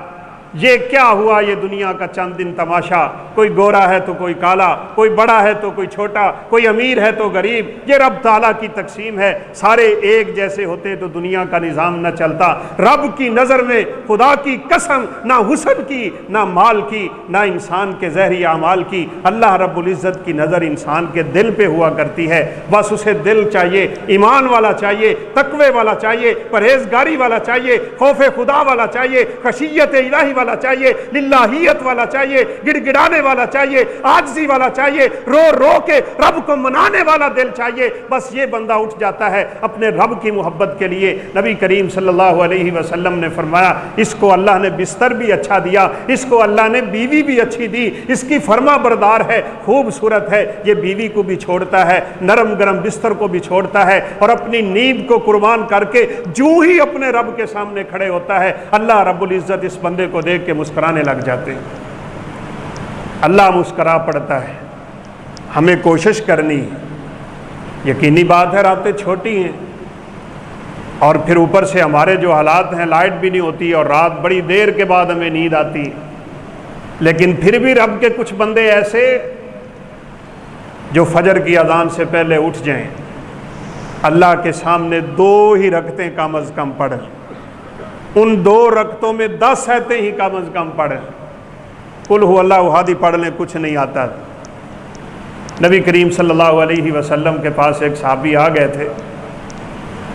Speaker 1: یہ کیا ہوا یہ دنیا کا چند دن تماشا، کوئی گورا ہے تو کوئی کالا، کوئی بڑا ہے تو کوئی چھوٹا، کوئی امیر ہے تو غریب، یہ رب تعالیٰ کی تقسیم ہے، سارے ایک جیسے ہوتے تو دنیا کا نظام نہ چلتا۔ رب کی نظر میں خدا کی قسم نہ حسن کی، نہ مال کی، نہ انسان کے ظاہری اعمال کی، اللہ رب العزت کی نظر انسان کے دل پہ ہوا کرتی ہے۔ بس اسے دل چاہیے، ایمان والا چاہیے، تقوی والا چاہیے، پرہیزگاری والا چاہیے، خوف خدا والا چاہیے، خشیت الہی والا چاہیے، للہیت والا چاہیے، گڑ گڑانے گھبرانے والا چاہیے، عاجزی والا چاہیے، رو رو کے رب کو منانے والا دل چاہیے، بس یہ بندہ اٹھ جاتا ہے اپنے رب کی محبت کے لیے۔ نبی کریم صلی اللہ علیہ وسلم نے فرمایا اس کو اللہ نے بستر بھی اچھا دیا، اس کو اللہ نے بیوی بھی اچھی دی، اس کی فرما بردار ہے، خوبصورت ہے، یہ بیوی کو بھی چھوڑتا ہے، نرم گرم بستر کو بھی چھوڑتا ہے، اور اپنی نیند کو قربان کر کے جو ہی اپنے رب کے سامنے کھڑے ہوتا ہے، اللہ رب العزت اس بندے کو دیکھ کے مسکرانے لگ جاتے ہیں۔ اللہ مسکرا پڑتا ہے۔ ہمیں کوشش کرنی، یقینی بات ہے راتیں چھوٹی ہیں، اور پھر اوپر سے ہمارے جو حالات ہیں، لائٹ بھی نہیں ہوتی اور رات بڑی دیر کے بعد ہمیں نیند آتی، لیکن پھر بھی رب کے کچھ بندے ایسے جو فجر کی اذان سے پہلے اٹھ جائیں، اللہ کے سامنے 2 ہی رکعتیں کم از کم پڑھیں، ان 2 رکعتوں میں 10 آیتیں ہی کم از کم پڑھیں، قل هو اللہ احد ہی پڑھ لیں، کچھ نہیں آتا۔ نبی کریم صلی اللہ علیہ وسلم کے پاس ایک صحابی آ گئے تھے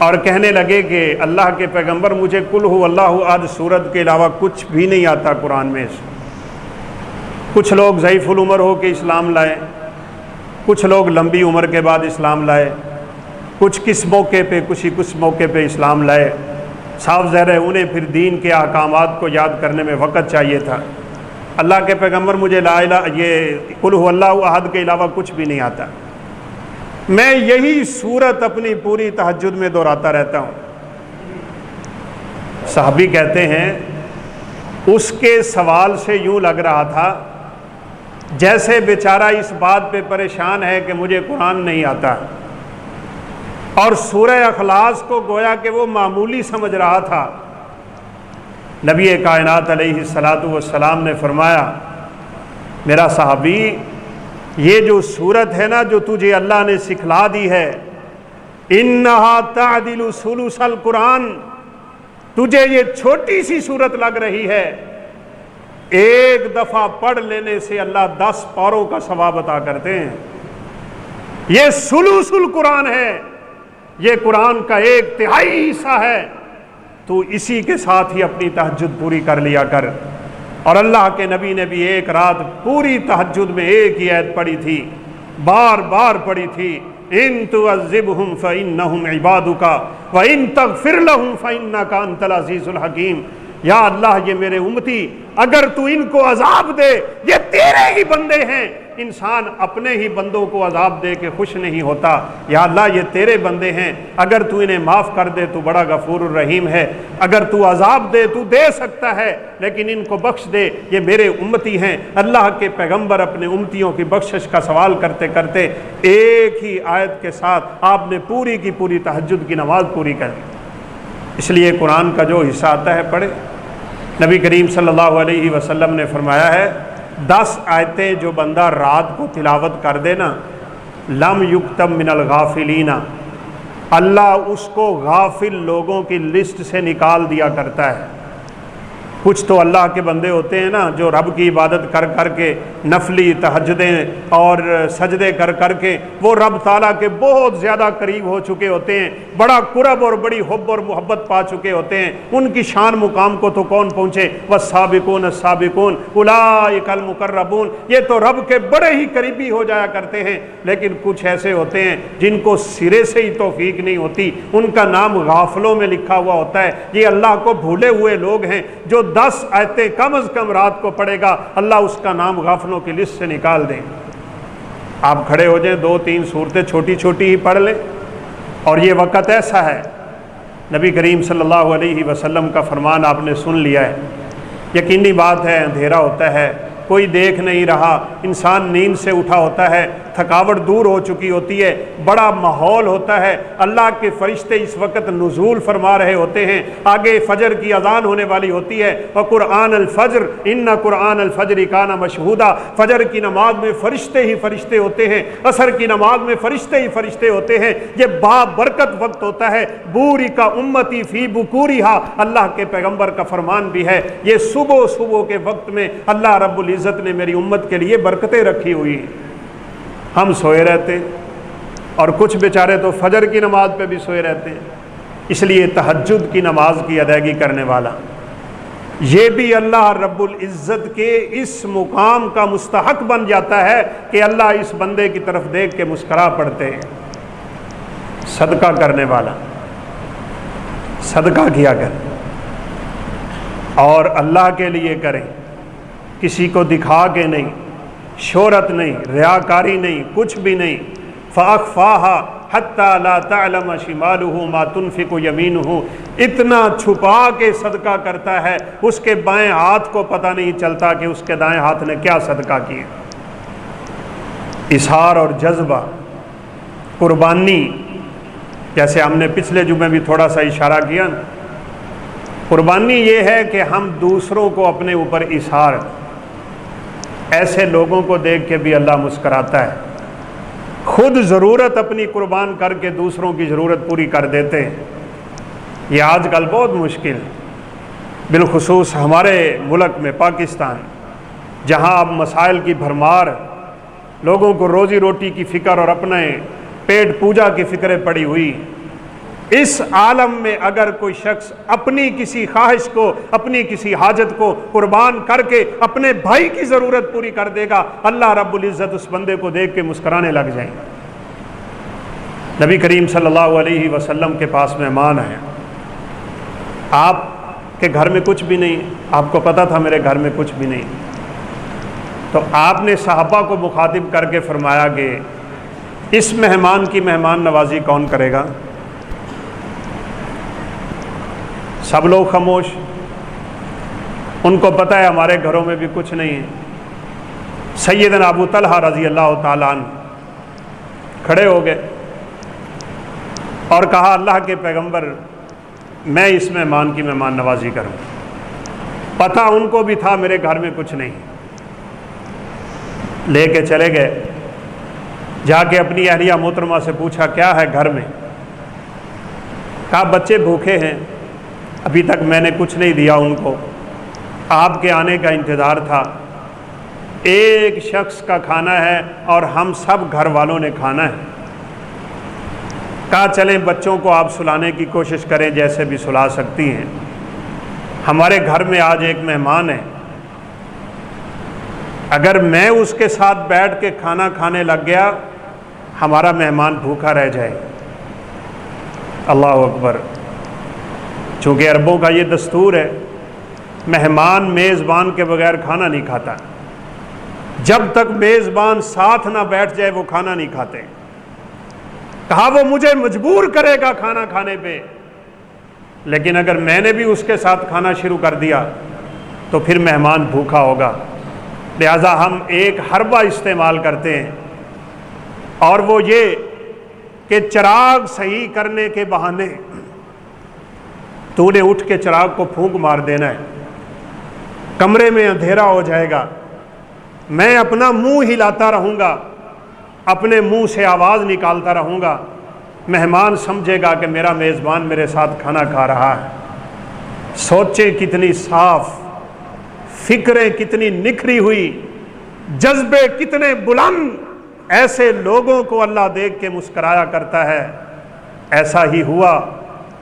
Speaker 1: اور کہنے لگے کہ اللہ کے پیغمبر مجھے قل هو اللہ احد سورت کے علاوہ کچھ بھی نہیں آتا قرآن میں سے۔ کچھ لوگ ضعیف العمر ہو کے اسلام لائے، کچھ لوگ لمبی عمر کے بعد اسلام لائے، کچھ کس موقع پہ کچھ موقع پہ اسلام لائے۔ صاف ظاہر ہے انہیں پھر دین کے احکامات کو یاد کرنے میں وقت چاہیے تھا۔ اللہ کے پیغمبر مجھے یہ قل هو اللہ احد کے علاوہ کچھ بھی نہیں آتا، میں یہی صورت اپنی پوری تہجد میں دہراتا رہتا ہوں۔ صحابی کہتے ہیں اس کے سوال سے یوں لگ رہا تھا جیسے بیچارہ اس بات پہ پریشان ہے کہ مجھے قرآن نہیں آتا، اور سورہ اخلاص کو گویا کہ وہ معمولی سمجھ رہا تھا۔ نبی کائنات علیہ الصلاۃ والسلام نے فرمایا میرا صحابی یہ جو صورت ہے نا جو تجھے اللہ نے سکھلا دی ہے، انہا تعدل ثلث القرآن، تجھے یہ چھوٹی سی صورت لگ رہی ہے، ایک دفعہ پڑھ لینے سے اللہ 10 پاروں کا ثواب عطا کرتے ہیں۔ یہ ثلث القرآن ہے، یہ قرآن کا 1/3 حصہ ہے، تو اسی کے ساتھ ہی اپنی تہجد پوری کر لیا کر۔ اور اللہ کے نبی نے بھی ایک رات پوری تہجد میں ایک ہی آیت پڑھی تھی، بار بار پڑھی تھی، ان تعذبہم فانہم عبادک وان تغفر لہم فانک انت العزیز الحکیم۔ یا اللہ یہ میرے امتی، اگر تو ان کو عذاب دے، یہ تیرے ہی بندے ہیں، انسان اپنے ہی بندوں کو عذاب دے کے خوش نہیں ہوتا، یا اللہ یہ تیرے بندے ہیں، اگر تو انہیں معاف کر دے تو بڑا غفور الرحیم ہے، اگر تو عذاب دے تو دے سکتا ہے لیکن ان کو بخش دے، یہ میرے امتی ہیں۔ اللہ کے پیغمبر اپنے امتیوں کی بخشش کا سوال کرتے کرتے ایک ہی آیت کے ساتھ آپ نے پوری کی پوری تہجد کی نماز پوری کر لی۔ اس لیے قرآن کا جو حصہ آتا ہے پڑھے۔ نبی کریم صلی اللہ علیہ وسلم نے فرمایا ہے 10 آیتیں جو بندہ رات کو تلاوت کر دے نا، لم یکتب من الغافلین، اللہ اس کو غافل لوگوں کی لسٹ سے نکال دیا کرتا ہے۔ کچھ تو اللہ کے بندے ہوتے ہیں نا جو رب کی عبادت کر کر کے نفلی تہجدیں اور سجدے کر کر کے وہ رب تعالیٰ کے بہت زیادہ قریب ہو چکے ہوتے ہیں، بڑا قرب اور بڑی حب اور محبت پا چکے ہوتے ہیں، ان کی شان مقام کو تو کون پہنچے، والسابقون السابقون اولئک المقربون، یہ تو رب کے بڑے ہی قریبی ہو جایا کرتے ہیں۔ لیکن کچھ ایسے ہوتے ہیں جن کو سرے سے ہی توفیق نہیں ہوتی، ان کا نام غافلوں میں لکھا ہوا ہوتا ہے، یہ اللہ کو بھولے ہوئے لوگ ہیں۔ جو 10 آیتیں کم از کم رات کو پڑھے گا اللہ اس کا نام غافلوں کی لسٹ سے نکال دیں۔ آپ کھڑے ہو جائیں 2-3 صورتیں چھوٹی چھوٹی ہی پڑھ لیں، اور یہ وقت ایسا ہے، نبی کریم صلی اللہ علیہ وسلم کا فرمان آپ نے سن لیا ہے، یقینی بات ہے اندھیرا ہوتا ہے، کوئی دیکھ نہیں رہا، انسان نیند سے اٹھا ہوتا ہے، تھکاوٹ دور ہو چکی ہوتی ہے، بڑا ماحول ہوتا ہے، اللہ کے فرشتے اس وقت نزول فرما رہے ہوتے ہیں، آگے فجر کی اذان ہونے والی ہوتی ہے، وقرآن الفجر ان قرآن الفجر کان مشہودا، فجر کی نماز میں فرشتے ہی فرشتے ہوتے ہیں، عصر کی نماز میں فرشتے ہی فرشتے ہوتے ہیں، یہ بابرکت وقت ہوتا ہے، بوری کا امتی فی بکورہا، اللہ کے پیغمبر کا فرمان بھی ہے، یہ صبح کے وقت میں اللہ رب العزت نے میری امت کے لیے برکتیں رکھی ہوئی ہیں۔ ہم سوئے رہتے اور کچھ بیچارے تو فجر کی نماز پہ بھی سوئے رہتے ہیں، اس لیے تہجد کی نماز کی ادائیگی کرنے والا یہ بھی اللہ رب العزت کے اس مقام کا مستحق بن جاتا ہے کہ اللہ اس بندے کی طرف دیکھ کے مسکرا پڑتے ہیں۔ صدقہ کرنے والا صدقہ کیا کرے اور اللہ کے لیے کریں، کسی کو دکھا کے نہیں، شہرت نہیں، ریاکاری نہیں، کچھ بھی نہیں۔ فَأَخْفَاهَا حَتَّى لَا تَعْلَمَ شِمَالُهُ مَا تُنْفِقُ يَمِينُهُ، اتنا چھپا کے صدقہ کرتا ہے اس کے بائیں ہاتھ کو پتہ نہیں چلتا کہ اس کے دائیں ہاتھ نے کیا صدقہ کیا۔ اظہار اور جذبہ، قربانی، جیسے ہم نے پچھلے جمعے بھی تھوڑا سا اشارہ کیا نا، قربانی یہ ہے کہ ہم دوسروں کو اپنے اوپر اظہار، ایسے لوگوں کو دیکھ کے بھی اللہ مسکراتا ہے، خود ضرورت اپنی قربان کر کے دوسروں کی ضرورت پوری کر دیتے ہیں۔ یہ آج کل بہت مشکل، بالخصوص ہمارے ملک میں پاکستان، جہاں اب مسائل کی بھرمار، لوگوں کو روزی روٹی کی فکر اور اپنے پیٹ پوجا کی فکریں پڑی ہوئی، اس عالم میں اگر کوئی شخص اپنی کسی خواہش کو، اپنی کسی حاجت کو قربان کر کے اپنے بھائی کی ضرورت پوری کر دے گا، اللہ رب العزت اس بندے کو دیکھ کے مسکرانے لگ جائیں گے۔ نبی کریم صلی اللہ علیہ وسلم کے پاس مہمان ہیں، آپ کے گھر میں کچھ بھی نہیں، آپ کو پتہ تھا میرے گھر میں کچھ بھی نہیں، تو آپ نے صحابہ کو مخاطب کر کے فرمایا کہ اس مہمان کی مہمان نوازی کون کرے گا؟ سب لوگ خاموش، ان کو پتہ ہے ہمارے گھروں میں بھی کچھ نہیں ہے۔ سیدنا ابو طلحہ رضی اللہ تعالیٰ عنہ کھڑے ہو گئے اور کہا اللہ کے پیغمبر میں اس مہمان کی مہمان نوازی کروں، پتہ ان کو بھی تھا میرے گھر میں کچھ نہیں۔ لے کے چلے گئے، جا کے اپنی اہلیہ محترمہ سے پوچھا کیا ہے گھر میں؟ کہا بچے بھوکے ہیں، ابھی تک میں نے کچھ نہیں دیا ان کو، آپ کے آنے کا انتظار تھا، ایک شخص کا کھانا ہے اور ہم سب گھر والوں نے کھانا ہے۔ کہا چلیں بچوں کو آپ سلانے کی کوشش کریں جیسے بھی سلا سکتی ہیں، ہمارے گھر میں آج ایک مہمان ہے، اگر میں اس کے ساتھ بیٹھ کے کھانا کھانے لگ گیا ہمارا مہمان بھوکا رہ جائے۔ اللہ اکبر۔ چونکہ عربوں کا یہ دستور ہے، مہمان میزبان کے بغیر کھانا نہیں کھاتا، جب تک میزبان ساتھ نہ بیٹھ جائے وہ کھانا نہیں کھاتے۔ کہا وہ مجھے مجبور کرے گا کھانا کھانے پہ، لیکن اگر میں نے بھی اس کے ساتھ کھانا شروع کر دیا تو پھر مہمان بھوکا ہوگا، لہذا ہم ایک حربہ استعمال کرتے ہیں، اور وہ یہ کہ چراغ صحیح کرنے کے بہانے تو نے اٹھ کے چراغ کو پھونک مار دینا ہے، کمرے میں اندھیرا ہو جائے گا، میں اپنا منہ ہلاتا رہوں گا، اپنے منہ سے آواز نکالتا رہوں گا، مہمان سمجھے گا کہ میرا میزبان میرے ساتھ کھانا کھا رہا ہے۔ سوچیں کتنی صاف، فکریں کتنی نکھری ہوئی، جذبے کتنے بلند، ایسے لوگوں کو اللہ دیکھ کے مسکرایا کرتا ہے۔ ایسا ہی ہوا،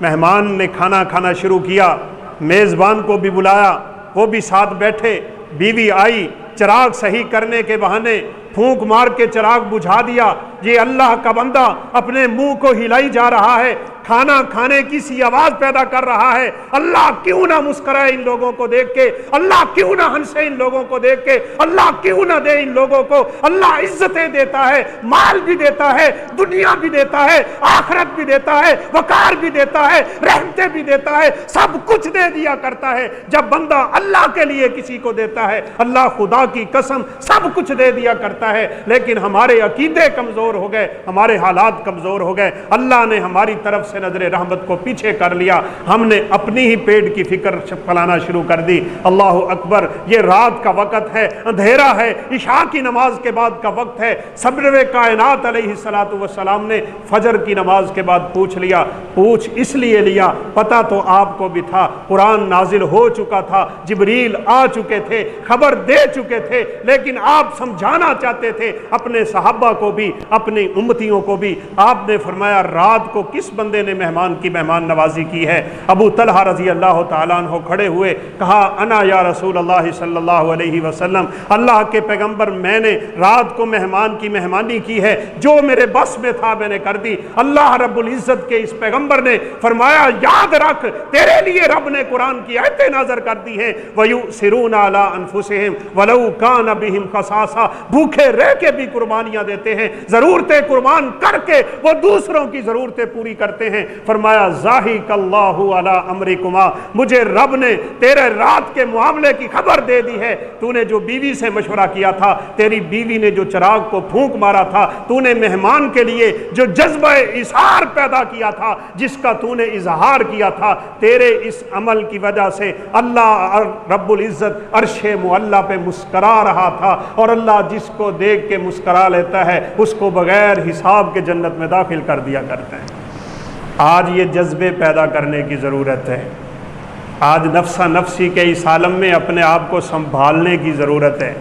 Speaker 1: مہمان نے کھانا کھانا شروع کیا، میزبان کو بھی بلایا، وہ بھی ساتھ بیٹھے، بیوی آئی، چراغ صحیح کرنے کے بہانے پھونک مار کے چراغ بجھا دیا۔ یہ اللہ کا بندہ اپنے منہ کو ہلائی جا رہا ہے، کھانا کھانے کی سی آواز پیدا کر رہا ہے۔ اللہ کیوں نہ مسکرائے ان لوگوں کو دیکھ کے، اللہ کیوں نہ ہنسے ان لوگوں کو دیکھ کے، اللہ کیوں نہ دے ان لوگوں کو۔ اللہ عزتیں دیتا ہے، مال بھی دیتا ہے، دنیا بھی دیتا ہے، آخرت بھی دیتا ہے، وقار بھی دیتا ہے، رحمتیں بھی دیتا ہے، سب کچھ دے دیا کرتا ہے۔ جب بندہ اللہ کے لیے کسی کو دیتا ہے، اللہ خدا کی قسم سب کچھ دے دیا کرتا ہے، لیکن ہمارے عقیدے کمزور ہو گئے، ہمارے حالات کمزور ہو گئے، اللہ نے ہماری طرف سے نظر رحمت کو پیچھے کر لیا، ہم نے اپنی ہی پیٹ کی فکر پھیلانا شروع کر دی۔ اللہ اکبر۔ یہ رات کا وقت ہے، اندھیرا ہے، عشاء کی نماز کے بعد کا وقت ہے۔ سرور کائنات علیہ الصلوۃ والسلام نے فجر کی نماز کے بعد پوچھ لیا، پوچھ اس لیے لیا، پتہ تو آپ کو بھی تھا، قرآن نازل ہو چکا تھا، جبریل آ چکے تھے، خبر دے چکے تھے، لیکن آپ سمجھانا چاہتے تھے اپنے صحابہ کو بھی، اپنی امتیوں کو بھی۔ آپ نے فرمایا رات کو کس بندے نے مہمان کی مہمان نوازی کی ہے۔ ابو طلحہ رضی اللہ تعالیٰ عنہ کھڑے ہوئے، کہا انا یا رسول اللہ صلی اللہ علیہ وسلم، اللہ کے پیغمبر میں نے رات کو مہمان کی مہمانی کی ہے، جو میرے بس میں تھا میں نے کر دی۔ اللہ رب العزت کے اس پیغمبر نے فرمایا یاد رکھ تیرے لیے رب نے قرآن کی آیتیں نازل کر دی ہیں، وَيُؤْثِرُونَ عَلَىٰ أَنفُسِهِمْ وَلَوْ كَانَ بِهِمْ خَصَاصَةٌ، بھوکے رہ کے بھی قربانیاں دیتے ہیں، ضرورتیں قربان کر کے وہ دوسروں کی ضرورتیں پوری کرتے ہیں۔ فرمایا ذَاهِكَ اللَّهُ عَلَىٰ أَمْرِكُمَا، مجھے رب نے تیرے رات کے معاملے کی خبر دے دی ہے۔ تو نے جو بیوی سے مشورہ کیا تھا، تیری بیوی نے جو چراغ کو پھونک مارا تھا، تو نے مہمان کے لیے جو جذبہ اظہار پیدا کیا تھا، جس کا تو نے اظہار کیا تھا، تیرے اس عمل کی وجہ سے اللہ رب العزت عرش معلیٰ پہ مسکرا رہا تھا، اور اللہ جس کو دیکھ کے مسکرا لیتا ہے اس کو بغیر حساب کے جنت میں داخل کر دیا کرتا ہے۔ آج یہ جذبے پیدا کرنے کی ضرورت ہے۔ آج نفسا نفسی کے اس عالم میں اپنے آپ کو سنبھالنے کی ضرورت ہے۔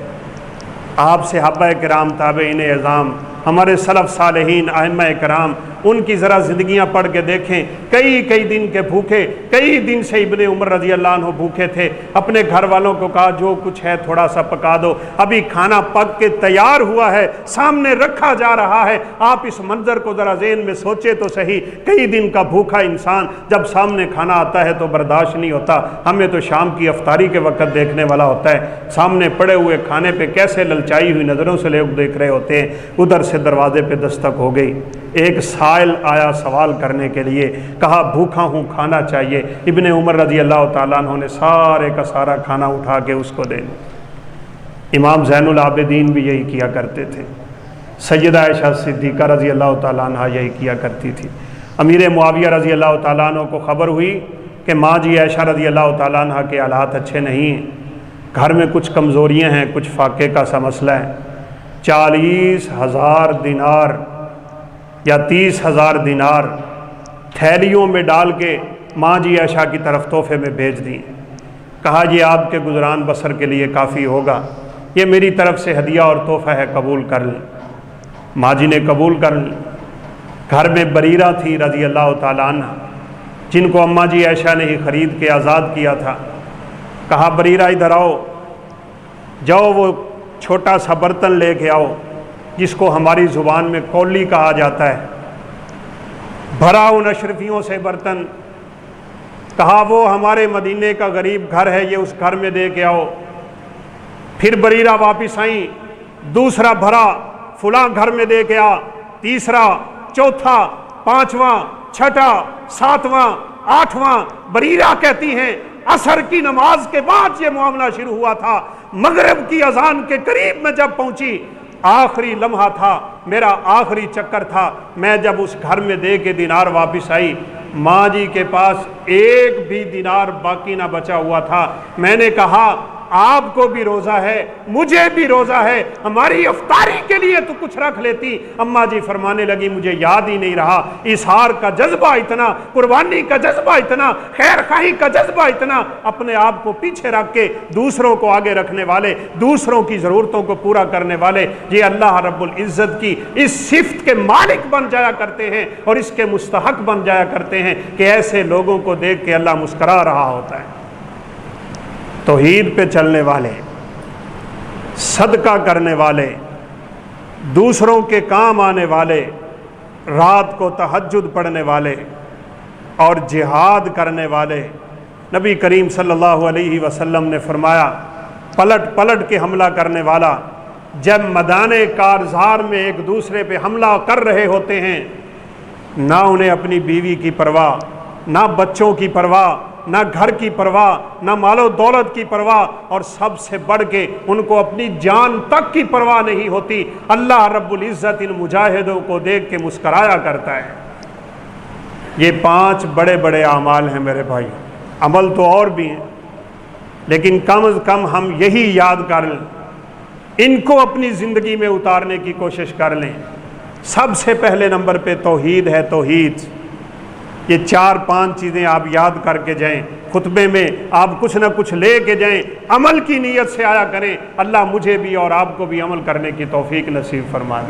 Speaker 1: آپ صحابہ کرام، تابعین اعظام، ہمارے سلف صالحین، ائمہ کرام، ان کی ذرا زندگیاں پڑھ کے دیکھیں، کئی دن کے بھوکے، کئی دن سے ابن عمر رضی اللہ عنہ بھوکے تھے، اپنے گھر والوں کو کہا جو کچھ ہے تھوڑا سا پکا دو، ابھی کھانا پک کے تیار ہوا ہے، سامنے رکھا جا رہا ہے۔ آپ اس منظر کو ذرا ذہن میں سوچے تو صحیح، کئی دن کا بھوکا انسان جب سامنے کھانا آتا ہے تو برداشت نہیں ہوتا۔ ہمیں تو شام کی افطاری کے وقت دیکھنے والا ہوتا ہے، سامنے پڑے ہوئے کھانے پہ کیسے للچائی ہوئی نظروں سے لوگ دیکھ رہے ہوتے ہیں۔ ادھر سے دروازے پہ دستک ہو گئی، ایک سائل آیا سوال کرنے کے لیے، کہا بھوکا ہوں، کھانا چاہیے۔ ابن عمر رضی اللہ تعالیٰ عنہ نے سارے کا سارا کھانا اٹھا کے اس کو دے دیا۔ امام زین العابدین بھی یہی کیا کرتے تھے، سیدہ عائشہ صدیقہ رضی اللہ تعالیٰ عنہ یہی کیا کرتی تھی۔ امیر معاویہ رضی اللہ تعالیٰ عنہ کو خبر ہوئی کہ ماں جی عائشہ رضی اللہ تعالیٰ عنہ کے حالات اچھے نہیں ہیں، گھر میں کچھ کمزوریاں ہیں، کچھ فاقے کا سا مسئلہ ہے۔ 40,000 دینار یا 30,000 دینار تھیلیوں میں ڈال کے ماں جی عائشہ کی طرف تحفے میں بھیج دیں۔ کہا یہ آپ کے گزران بسر کے لیے کافی ہوگا، یہ میری طرف سے ہدیہ اور تحفہ ہے، قبول کر لیں۔ ماں جی نے قبول کر لی۔ گھر میں بریرہ تھی رضی اللہ تعالیٰ عنہ، جن کو اماں جی عائشہ نے ہی خرید کے آزاد کیا تھا۔ کہا بریرہ ادھر آؤ، جاؤ وہ چھوٹا سا برتن لے کے آؤ جس کو ہماری زبان میں کولی کہا جاتا ہے، بھرا ان اشرفیوں سے برتن۔ کہا وہ ہمارے مدینے کا غریب گھر ہے، یہ اس گھر میں دے کے آؤ۔ پھر بریرہ واپس آئیں، دوسرا بھرا فلاں گھر میں دے کے آ، تیسرا، چوتھا، پانچواں، چھٹا، ساتواں، آٹھواں۔ بریرہ کہتی ہیں عصر کی نماز کے بعد یہ معاملہ شروع ہوا تھا، مغرب کی اذان کے قریب میں جب پہنچی، آخری لمحہ تھا، میرا آخری چکر تھا، میں جب اس گھر میں دے کے دینار واپس آئی، ماں جی کے پاس ایک بھی دینار باقی نہ بچا ہوا تھا۔ میں نے کہا آپ کو بھی روزہ ہے، مجھے بھی روزہ ہے، ہماری افطاری کے لیے تو کچھ رکھ لیتی۔ اماں جی فرمانے لگی مجھے یاد ہی نہیں رہا، اظہار کا جذبہ اتنا، قربانی کا جذبہ اتنا، خیر خواہی کا جذبہ اتنا، اپنے آپ کو پیچھے رکھ کے دوسروں کو آگے رکھنے والے، دوسروں کی ضرورتوں کو پورا کرنے والے، یہ اللہ رب العزت کی اس صفت کے مالک بن جایا کرتے ہیں اور اس کے مستحق بن جایا کرتے ہیں کہ ایسے لوگوں کو دیکھ کے اللہ مسکرا رہا ہوتا ہے۔ توحید پہ چلنے والے، صدقہ کرنے والے، دوسروں کے کام آنے والے، رات کو تہجد پڑھنے والے اور جہاد کرنے والے، نبی کریم صلی اللہ علیہ وسلم نے فرمایا پلٹ پلٹ کے حملہ کرنے والا جب میدان کارزار میں ایک دوسرے پہ حملہ کر رہے ہوتے ہیں، نہ انہیں اپنی بیوی کی پرواہ، نہ بچوں کی پرواہ، نہ گھر کی پرواہ، نہ مال و دولت کی پرواہ، اور سب سے بڑھ کے ان کو اپنی جان تک کی پرواہ نہیں ہوتی۔ اللہ رب العزت ان مجاہدوں کو دیکھ کے مسکرایا کرتا ہے۔ یہ 5 بڑے بڑے اعمال ہیں میرے بھائی، عمل تو اور بھی ہیں، لیکن کم از کم ہم یہی یاد کر لیں، ان کو اپنی زندگی میں اتارنے کی کوشش کر لیں۔ سب سے پہلے نمبر پہ توحید ہے، توحید۔ یہ 4-5 چیزیں آپ یاد کر کے جائیں، خطبے میں آپ کچھ نہ کچھ لے کے جائیں، عمل کی نیت سے آیا کریں۔ اللہ مجھے بھی اور آپ کو بھی عمل کرنے کی توفیق نصیب فرمائے۔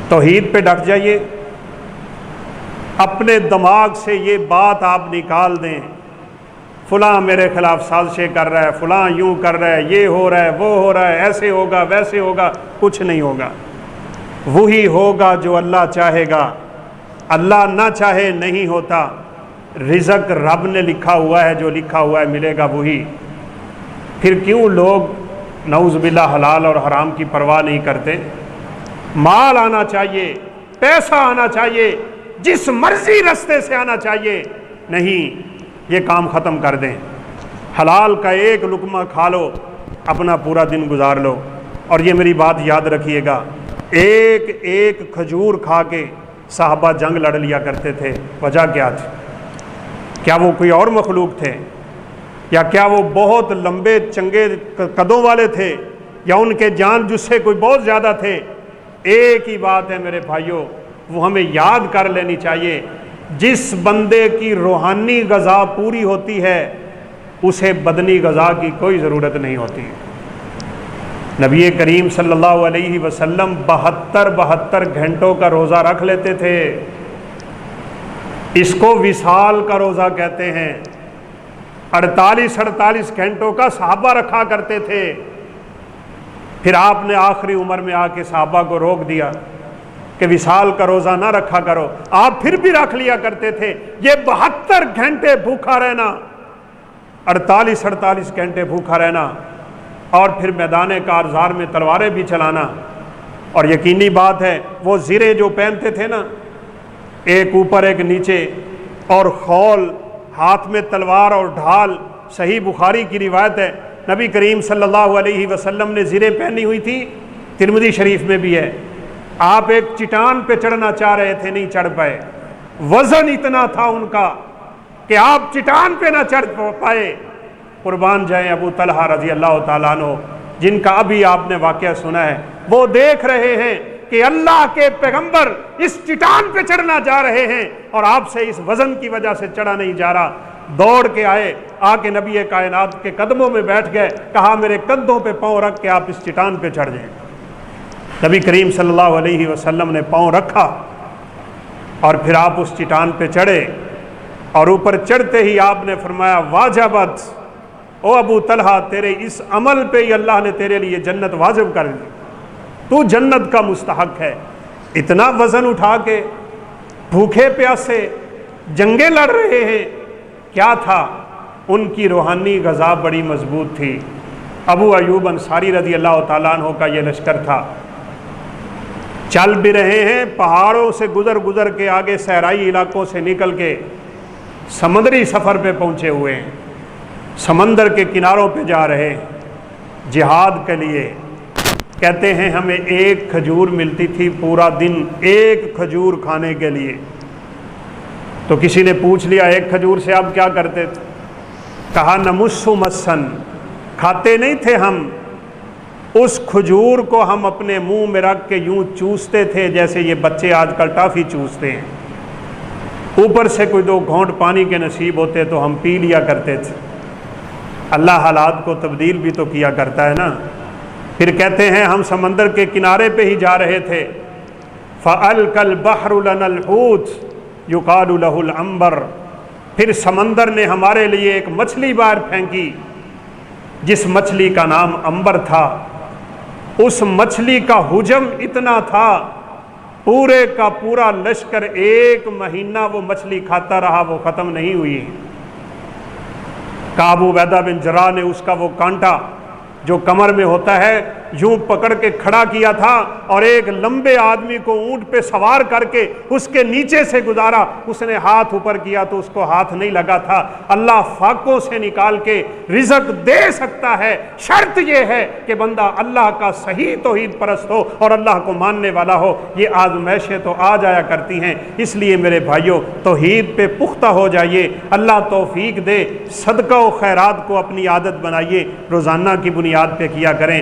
Speaker 1: توحید پہ ڈٹ جائیے، اپنے دماغ سے یہ بات آپ نکال دیں، فلاں میرے خلاف سازشیں کر رہا ہے، فلاں یوں کر رہا ہے، یہ ہو رہا ہے، وہ ہو رہا ہے، ایسے ہوگا ویسے ہوگا، کچھ نہیں ہوگا۔ وہی ہوگا جو اللہ چاہے گا، اللہ نہ چاہے نہیں ہوتا۔ رزق رب نے لکھا ہوا ہے، جو لکھا ہوا ہے ملے گا وہی۔ پھر کیوں لوگ نعوذ باللہ حلال اور حرام کی پرواہ نہیں کرتے؟ مال آنا چاہیے، پیسہ آنا چاہیے، جس مرضی رستے سے آنا چاہیے، نہیں، یہ کام ختم کر دیں۔ حلال کا ایک لقمہ کھا لو، اپنا پورا دن گزار لو۔ اور یہ میری بات یاد رکھیے گا، ایک ایک کھجور کھا کے صحابہ جنگ لڑ لیا کرتے تھے۔ وجہ کیا تھی؟ کیا وہ کوئی اور مخلوق تھے؟ یا کیا وہ بہت لمبے چنگے قدوں والے تھے؟ یا ان کے جان جسے کوئی بہت زیادہ تھے؟ ایک ہی بات ہے میرے بھائیوں، وہ ہمیں یاد کر لینی چاہیے، جس بندے کی روحانی غذا پوری ہوتی ہے اسے بدنی غذا کی کوئی ضرورت نہیں ہوتی۔ نبی کریم صلی اللہ علیہ وسلم 72 گھنٹوں کا روزہ رکھ لیتے تھے۔ اس کو وصال کا روزہ کہتے ہیں۔ 48 گھنٹوں کا صحابہ رکھا کرتے تھے۔ پھر آپ نے آخری عمر میں آ کے صحابہ کو روک دیا کہ وصال کا روزہ نہ رکھا کرو، آپ پھر بھی رکھ لیا کرتے تھے۔ یہ 72 گھنٹے بھوکا رہنا، 48 گھنٹے بھوکا رہنا، اور پھر میدان کارزار میں تلواریں بھی چلانا۔ اور یقینی بات ہے وہ زرے جو پہنتے تھے نا، ایک اوپر ایک نیچے، اور خول ہاتھ میں تلوار اور ڈھال، صحیح بخاری کی روایت ہے نبی کریم صلی اللہ علیہ وسلم نے زرے پہنی ہوئی تھی، ترمذی شریف میں بھی ہے۔ آپ ایک چٹان پہ چڑھنا چاہ رہے تھے، نہیں چڑھ پائے، وزن اتنا تھا ان کا کہ آپ چٹان پہ نہ چڑھ پائے۔ قربان جائیں ابو طلحہ رضی اللہ تعالیٰ عنہ، جن کا ابھی آپ نے واقعہ سنا ہے، وہ دیکھ رہے ہیں کہ اللہ کے پیغمبر اس چٹان پہ چڑھنا جا رہے ہیں اور آپ سے اس وزن کی وجہ سے چڑھا نہیں جا رہا۔ دوڑ کے آئے، آ کے نبی کائنات کے قدموں میں بیٹھ گئے، کہا میرے کندھوں پہ پاؤں رکھ کے آپ اس چٹان پہ چڑھ جائیں۔ نبی کریم صلی اللہ علیہ وسلم نے پاؤں رکھا اور پھر آپ اس چٹان پہ چڑھے، اور اوپر چڑھتے ہی آپ نے فرمایا واجبت، او ابو طلحہ تیرے اس عمل پہ ہی اللہ نے تیرے لیے جنت واجب کر دی، تو جنت کا مستحق ہے۔ اتنا وزن اٹھا کے بھوکے پیاسے جنگیں لڑ رہے ہیں، کیا تھا؟ ان کی روحانی غذا بڑی مضبوط تھی۔ ابو ایوب انصاری رضی اللہ تعالیٰ عنہ کا یہ لشکر تھا، چل بھی رہے ہیں، پہاڑوں سے گزر کے آگے صحرائی علاقوں سے نکل کے سمندری سفر پہ پہنچے ہوئے ہیں، سمندر کے کناروں پہ جا رہے ہیں جہاد کے لیے۔ کہتے ہیں ہمیں ایک کھجور ملتی تھی پورا دن، ایک کھجور کھانے کے لیے۔ تو کسی نے پوچھ لیا ایک کھجور سے آپ کیا کرتے تھے؟ کہا نمسو مسن، کھاتے نہیں تھے ہم، اس کھجور کو ہم اپنے منہ میں رکھ کے یوں چوستے تھے جیسے یہ بچے آج کل ٹافی چوستے ہیں، اوپر سے کوئی 2 گھونٹ پانی کے نصیب ہوتے تو ہم پی لیا کرتے تھے۔ اللہ حالات کو تبدیل بھی تو کیا کرتا ہے نا۔ پھر کہتے ہیں ہم سمندر کے کنارے پہ ہی جا رہے تھے، فَأَلْقَ الْبَحْرُ لَنَا الْحُوتَ يُقَالُ لَهُ الْعَنْبَرُ، پھر سمندر نے ہمارے لیے ایک مچھلی باہر پھینکی جس مچھلی کا نام عنبر تھا۔ اس مچھلی کا حجم اتنا تھا، پورے کا پورا لشکر 1 مہینہ وہ مچھلی کھاتا رہا، وہ ختم نہیں ہوئی۔ کعب عبیدہ بن جراح نے اس کا وہ کانٹا جو کمر میں ہوتا ہے یوں پکڑ کے کھڑا کیا تھا، اور ایک لمبے آدمی کو اونٹ پہ سوار کر کے اس کے نیچے سے گزارا۔ اس نے ہاتھ اوپر کیا تو اس کو ہاتھ نہیں لگا تھا۔ اللہ فاقوں سے نکال کے رزق دے سکتا ہے، شرط یہ ہے کہ بندہ اللہ کا صحیح توحید پرست ہو اور اللہ کو ماننے والا ہو۔ یہ آزمائشیں تو آ جایا کرتی ہیں، اس لیے میرے بھائیوں توحید پہ پختہ ہو جائیے، اللہ توفیق دے۔ صدقہ و خیرات کو اپنی عادت بنائیے، روزانہ کی بنیاد پہ کیا کریں،